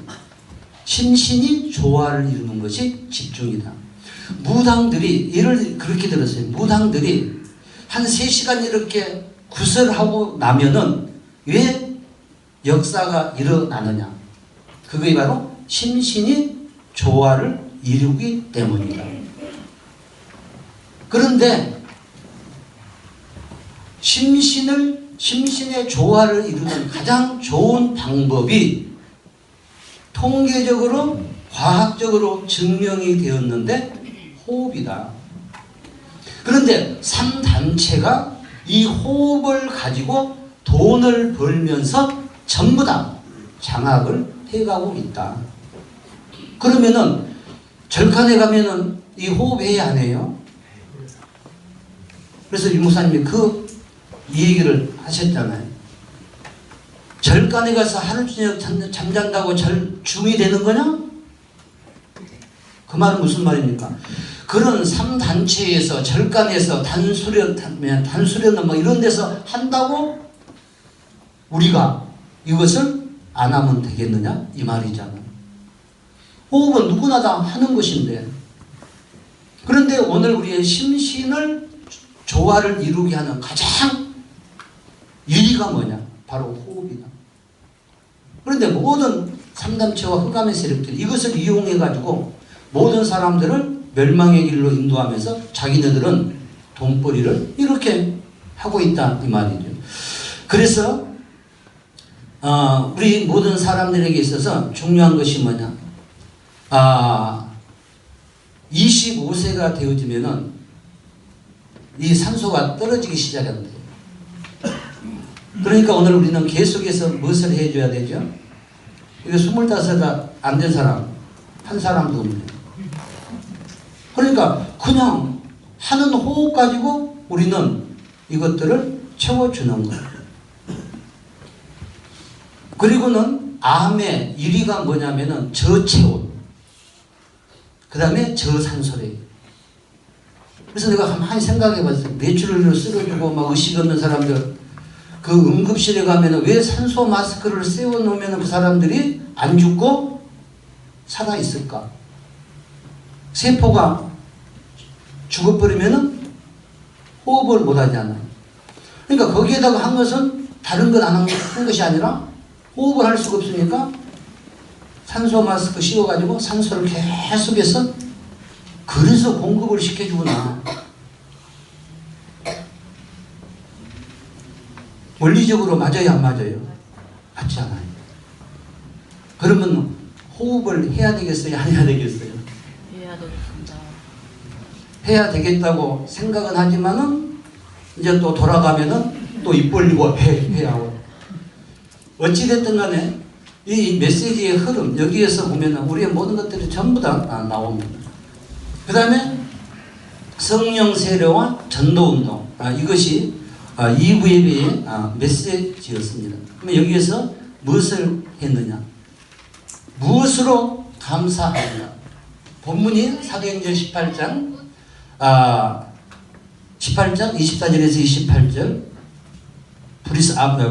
심신이 조화를 이루는 것이 집중이다. 무당들이 이를 그렇게 들었어요. 무당들이 한 3시간 이렇게 구설하고 나면은 왜 역사가 일어나느냐? 그게 바로 심신이 조화를 이루기 때문이다. 그런데 심신의 조화를 이루는 가장 좋은 방법이 통계적으로 과학적으로 증명이 되었는데 호흡이다. 그런데 3단체가 이 호흡을 가지고 돈을 벌면서 전부 다 장악을 해가고 있다. 그러면은 절간에 가면은 이 호흡해야 안 해요? 그래서 유 목사님이 이 얘기를 하셨잖아요. 절간에 가서 하루 저녁 잠잔다고 중이 되는 거냐? 그 말은 무슨 말입니까? 그런 3단체에서 절간에서 단수련 뭐 이런 데서 한다고 우리가 이것을 안 하면 되겠느냐? 이 말이잖아. 호흡은 누구나 다 하는 것인데, 그런데 오늘 우리의 심신을 조화를 이루게 하는 가장 유리가 뭐냐? 바로 호흡이다. 그런데 모든 3단체와 흑암의 세력들이 이것을 이용해 가지고 모든 사람들을 멸망의 길로 인도하면서 자기네들은 돈벌이를 이렇게 하고 있다 이 말이죠. 그래서 우리 모든 사람들에게 있어서 중요한 것이 뭐냐? 25세가 되어지면은 이 산소가 떨어지기 시작한대요. 그러니까 오늘 우리는 계속해서 무엇을 해줘야 되죠? 이거 25살 안 된 사람 한 사람도 없네요. 그러니까 그냥 하는 호흡 가지고 우리는 이것들을 채워주는 거예요. 그리고는 암의 1위가 뭐냐면은 저체온, 그 다음에 저산소래요. 그래서 내가 가만히 생각해 봤어요. 뇌출혈로 쓰러지고 막 의식 없는 사람들, 그 응급실에 가면은 왜 산소 마스크를 씌워 놓으면 그 사람들이 안 죽고 살아 있을까? 세포가 죽어버리면은 호흡을 못 하잖아요. 그러니까 거기에다가 한 것은 다른 건 안 한 것이 아니라 호흡을 할 수가 없으니까 산소 마스크 씌워가지고 산소를 계속해서 그래서 공급을 시켜주구나. 원리적으로 맞아요, 안 맞아요? 맞지 않아요. 그러면 호흡을 해야 되겠어요, 안 해야 되겠어요? 해야 되겠습니다. 해야 되겠다고 생각은 하지만은 이제 또 돌아가면은 또 입 벌리고 해야 하고. 어찌됐든 간에 이 메시지의 흐름, 여기에서 보면은 우리의 모든 것들이 전부 다 나옵니다. 그 다음에 성령 세례와 전도운동, 이것이 2부 예배의 메시지였습니다. 그러면 여기에서 무엇을 했느냐? 무엇으로 감사하느냐? 본문이 사도행전 18장 24절에서 28절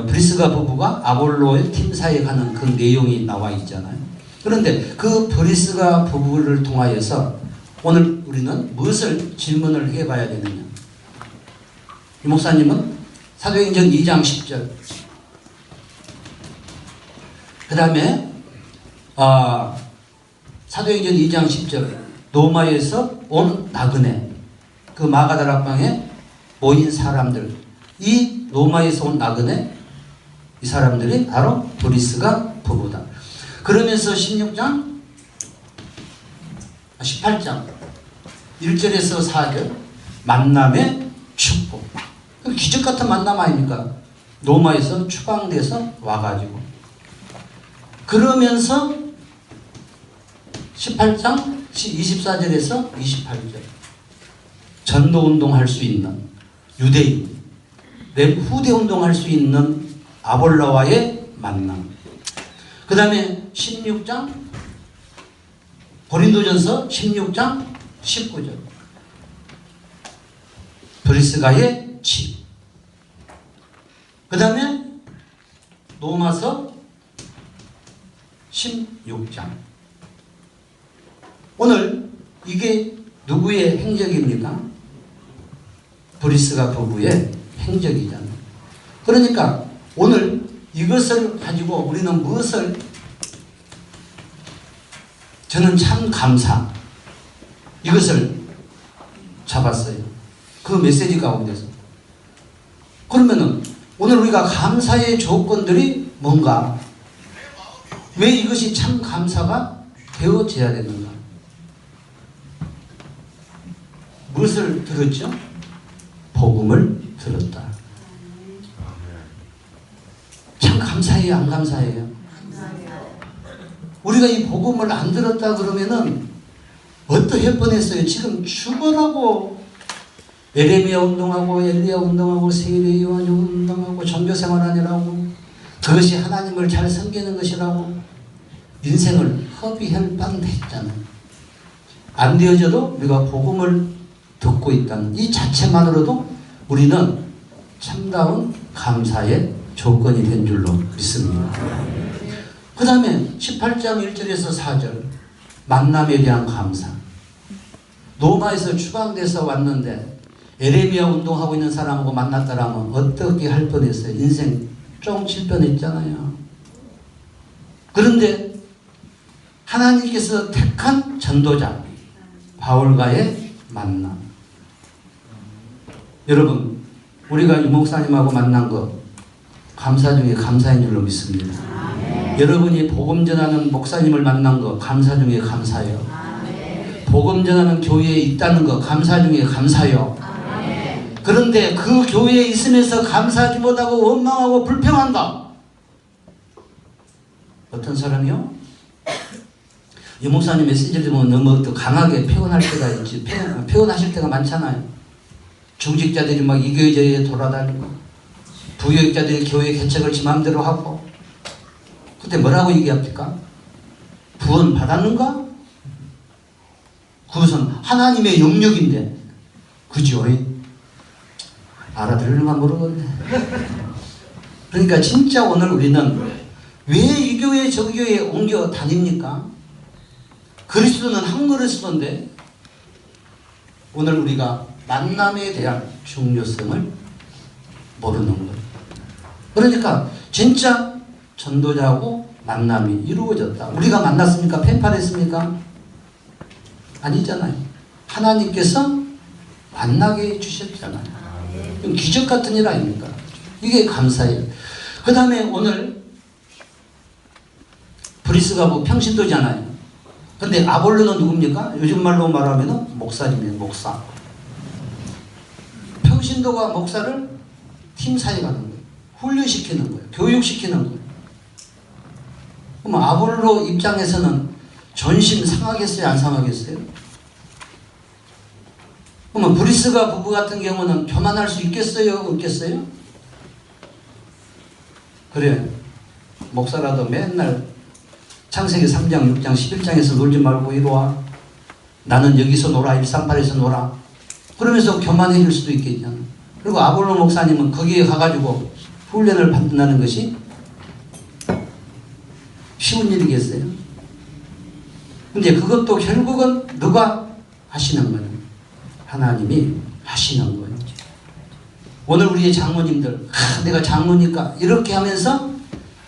브리스가 부부가 아볼로의 팀사에 가는 그 내용이 나와 있잖아요. 그런데 그 브리스가 부부를 통하여서 오늘 우리는 무엇을 질문을 해봐야 되느냐? 이 목사님은 사도행전 2장 10절, 그 다음에 사도행전 2장 10절, 로마에서 온 나그네, 그 마가다락방에 모인 사람들, 이 로마에서 온 나그네, 이 사람들이 바로 브리스가 부부다. 그러면서 18장 1절에서 4절, 만남의 축복. 기적 같은 만남 아닙니까? 로마에서 추방돼서 와가지고. 그러면서 18장 24절에서 28절, 전도운동 할 수 있는 유대인, 후대운동 할 수 있는 아볼로와의 만남. 그 다음에 16장, 고린도전서 16장 19절, 브리스가의 집. 그 다음에 로마서 16장. 오늘 이게 누구의 행적입니까? 브리스가 부부의 행적이잖아요. 그러니까 오늘 이것을 가지고 우리는 무엇을, 저는 참 감사, 이것을 잡았어요. 그 메시지 가운데서. 그러면은 오늘 우리가 감사의 조건들이 뭔가, 왜 이것이 참 감사가 되어져야 되는가? 무엇을 들었죠? 복음을 들었다. 참 감사해요, 안 감사해요? 우리가 이 복음을 안 들었다 그러면은 어떠할 뻔했어요. 지금 죽어라고 에레미야 운동하고 엘리야 운동하고 세례 요한 운동하고 종교생활하느라고, 그것이 하나님을 잘 섬기는 것이라고 인생을 허비할 뻔했잖아요. 안 되어져도 우리가 복음을 듣고 있다는 이 자체만으로도 우리는 참다운 감사의 조건이 된 줄로 믿습니다. 그 다음에 18장 1절에서 4절 만남에 대한 감사. 로마에서 추방돼서 왔는데 에레미야 운동하고 있는 사람하고 만났더라면 어떻게 할 뻔했어요? 인생 쫑칠 뻔했잖아요. 그런데 하나님께서 택한 전도자 바울과의 만남. 여러분, 우리가 이 목사님하고 만난 거 감사 중에 감사인 줄로 믿습니다. 여러분이 복음 전하는 목사님을 만난 거 감사 중에 감사요. 복음 전하는 교회에 있다는 거 감사 중에 감사요. 그런데 그 교회에 있으면서 감사하지 못하고 원망하고 불평한다. 어떤 사람이요? 이 목사님 메시지를 보면 너무 또 강하게 표현할 때가 있지. 표현하실 때가 많잖아요. 중직자들이 막 이 교회 저에 돌아다니고, 부교육자들이 교회 개척을 지 마음대로 하고. 그때 뭐라고 얘기합니까? 구원 받았는가? 그것은 하나님의 영역인데. 그죠? 알아들을만 모르겠네. 그러니까 진짜 오늘 우리는 왜 이 교회 저 교회에 옮겨 다닙니까? 그리스도는 한 그리스도인데 오늘 우리가 만남에 대한 중요성을 모르는 거예요. 그러니까 진짜 전도자하고 만남이 이루어졌다. 우리가 만났습니까? 펜팔했습니까? 아니잖아요. 하나님께서 만나게 해주셨잖아요. 기적 같은 일 아닙니까? 이게 감사해요. 그 다음에 오늘 브리스가 뭐 평신도잖아요. 근데 아볼로는 누굽니까? 요즘 말로 말하면 목사님이에요. 목사. 평신도가 목사를 팀 사역하는 거예요. 훈련시키는 거예요. 교육시키는 거예요. 그럼 아볼로 입장에서는 전심 상하겠어요? 안 상하겠어요? 그러면 브리스가 부부 같은 경우는 교만할 수 있겠어요? 없겠어요? 그래. 목사라도 맨날 창세기 3장, 6장, 11장에서 놀지 말고 이리 와. 나는 여기서 놀아. 138에서 놀아. 그러면서 교만해질 수도 있겠잖아. 그리고 아볼로 목사님은 거기에 가가지고 훈련을 받는다는 것이 쉬운 일이겠어요? 근데 그것도 결국은 누가 하시는 거예요? 하나님이 하시는 거예요. 오늘 우리의 장로님들, 내가 장로니까 이렇게 하면서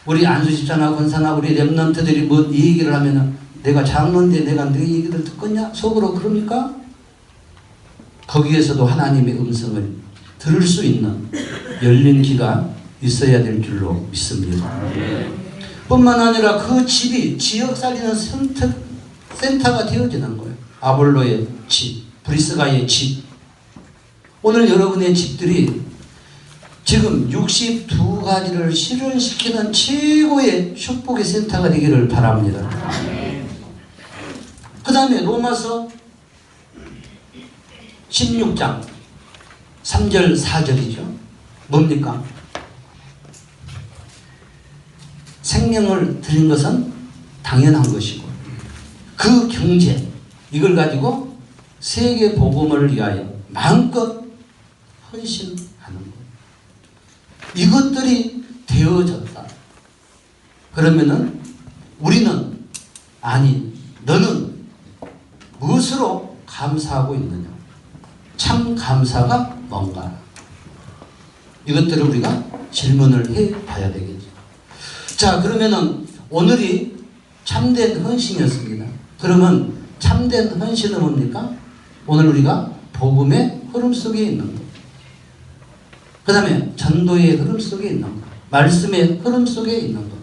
우리 안수집사나 권사나 우리 랩런트들이 뭐 이 얘기를 하면은 내가 장로인데 내가 네 얘기를 듣겠냐? 속으로 그럽니까? 거기에서도 하나님의 음성을 들을 수 있는 열린 귀가 있어야 될 줄로 믿습니다. 뿐만 아니라 그 집이 지역 살리는 센터가 되어지는 거예요. 아볼로의 집, 브리스가의 집. 오늘 여러분의 집들이 지금 62가지를 실현시키는 최고의 축복의 센터가 되기를 바랍니다. 그 다음에 로마서 16장 3절 4절이죠. 뭡니까? 생명을 드린 것은 당연한 것이고 그 경제 이걸 가지고 세계 복음을 위하여 마음껏 헌신하는 것. 이것들이 되어졌다. 그러면은 우리는 아니 너는 무엇으로 감사하고 있느냐? 참 감사가 뭔가? 이것들을 우리가 질문을 해봐야 되겠죠. 자, 그러면은 오늘이 참된 헌신이었습니다. 그러면 참된 헌신은 뭡니까? 오늘 우리가 복음의 흐름 속에 있는 것, 그 다음에 전도의 흐름 속에 있는 것, 말씀의 흐름 속에 있는 것,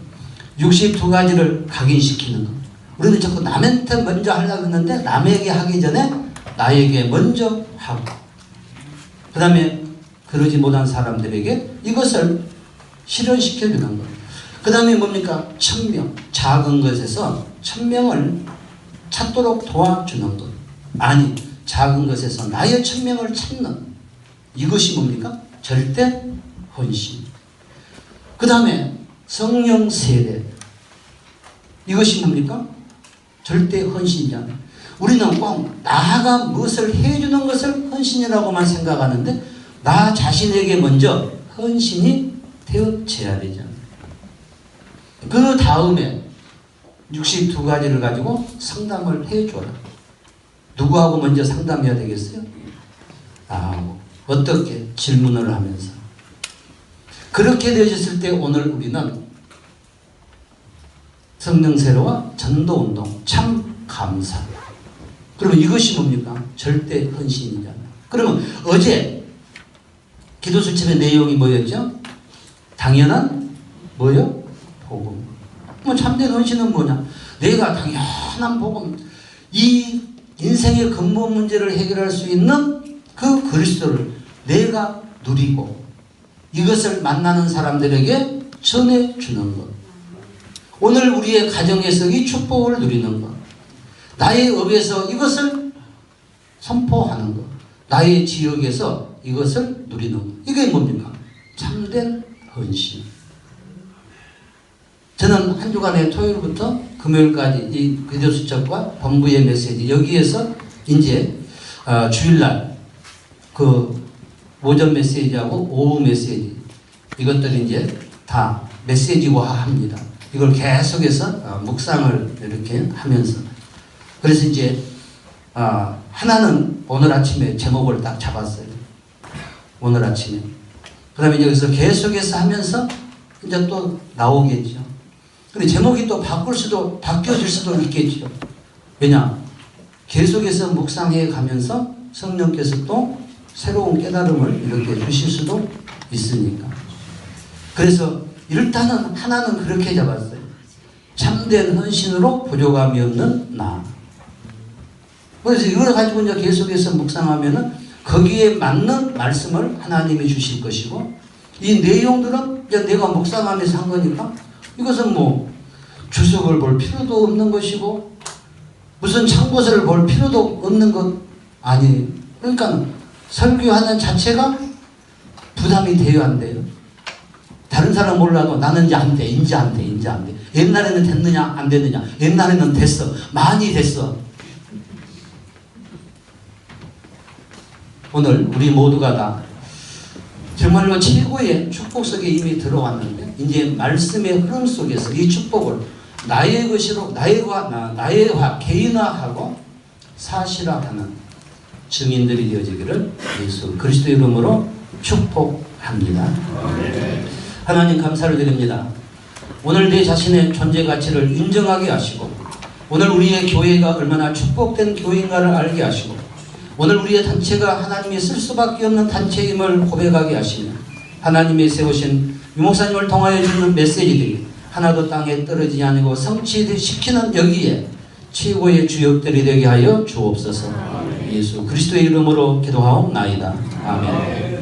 62가지를 각인시키는 것. 우리는 자꾸 남한테 먼저 하려고 했는데 남에게 하기 전에 나에게 먼저 하고, 그 다음에 그러지 못한 사람들에게 이것을 실현시켜주는 것. 그 다음에 뭡니까? 천명. 작은 것에서 천명을 찾도록 도와주는 것. 아니, 작은 것에서 나의 천명을 찾는, 이것이 뭡니까? 절대 헌신. 그 다음에 성령 세례. 이것이 뭡니까? 절대 헌신이잖아요. 우리는 꼭 나가 무엇을 해주는 것을 헌신이라고만 생각하는데 나 자신에게 먼저 헌신이 되어져야 되잖아요. 그 다음에 62가지를 가지고 상담을 해줘라. 누구하고 먼저 상담해야 되겠어요? 어떻게? 질문을 하면서. 그렇게 되어졌을 때 오늘 우리는 성령세례와 전도운동, 참 감사. 그러면 이것이 뭡니까? 절대 헌신이잖아요. 그러면 어제 기도수첩의 내용이 뭐였죠? 당연한 뭐요? 복음. 뭐 참된 헌신은 뭐냐? 내가 당연한 복음, 이 인생의 근본 문제를 해결할 수 있는 그 그리스도를 내가 누리고 이것을 만나는 사람들에게 전해주는 것. 오늘 우리의 가정에서 이 축복을 누리는 것. 나의 업에서 이것을 선포하는 것. 나의 지역에서 이것을 누리는 것. 이게 뭡니까? 참된 헌신. 저는 한 주간에 토요일부터 금요일까지 이 기도수첩과 본부의 메시지, 여기에서 이제 주일날 그 오전 메시지하고 오후 메시지, 이것들이 이제 다 메시지화합니다. 이걸 계속해서 묵상을 이렇게 하면서, 그래서 이제 하나는 오늘 아침에 제목을 딱 잡았어요. 오늘 아침에. 그 다음에 여기서 계속해서 하면서 이제 또 나오겠죠. 근데 제목이 또 바뀌어질 수도 있겠죠. 왜냐? 계속해서 묵상해 가면서 성령께서 또 새로운 깨달음을 이렇게 주실 수도 있으니까. 그래서 일단은 하나는 그렇게 잡았어요. 참된 헌신으로 부족함이 없는 나. 그래서 이걸 가지고 이제 계속해서 묵상하면은 거기에 맞는 말씀을 하나님이 주실 것이고, 이 내용들은 이제 내가 묵상하면서 한 거니까 이것은 뭐 주석을 볼 필요도 없는 것이고 무슨 참고서를 볼 필요도 없는 것 아니에요. 그러니까 설교하는 자체가 부담이 돼야 안 돼요. 다른 사람 몰라도 나는 이제 안 돼, 이제 안 돼, 이제 안 돼. 옛날에는 됐느냐, 안 됐느냐. 옛날에는 됐어, 많이 됐어. 오늘 우리 모두가 다 정말로 최고의 축복 속에 이미 들어왔는데, 이제 말씀의 흐름 속에서 이 축복을 나의 것으로 나의 개인화하고 사실화하는 증인들이 되어지기를 예수 그리스도의 이름으로 축복합니다. 하나님 감사를 드립니다. 오늘 내 자신의 존재 가치를 인정하게 하시고, 오늘 우리의 교회가 얼마나 축복된 교회인가를 알게 하시고, 오늘 우리의 단체가 하나님이 쓸 수밖에 없는 단체임을 고백하게 하시며, 하나님이 세우신 유목사님을 통하여 주는 메시지들이 하나도 땅에 떨어지지 아니고 성취시키는 여기에 최고의 주역들이 되게 하여 주옵소서. 예수 그리스도의 이름으로 기도하옵나이다. 아멘.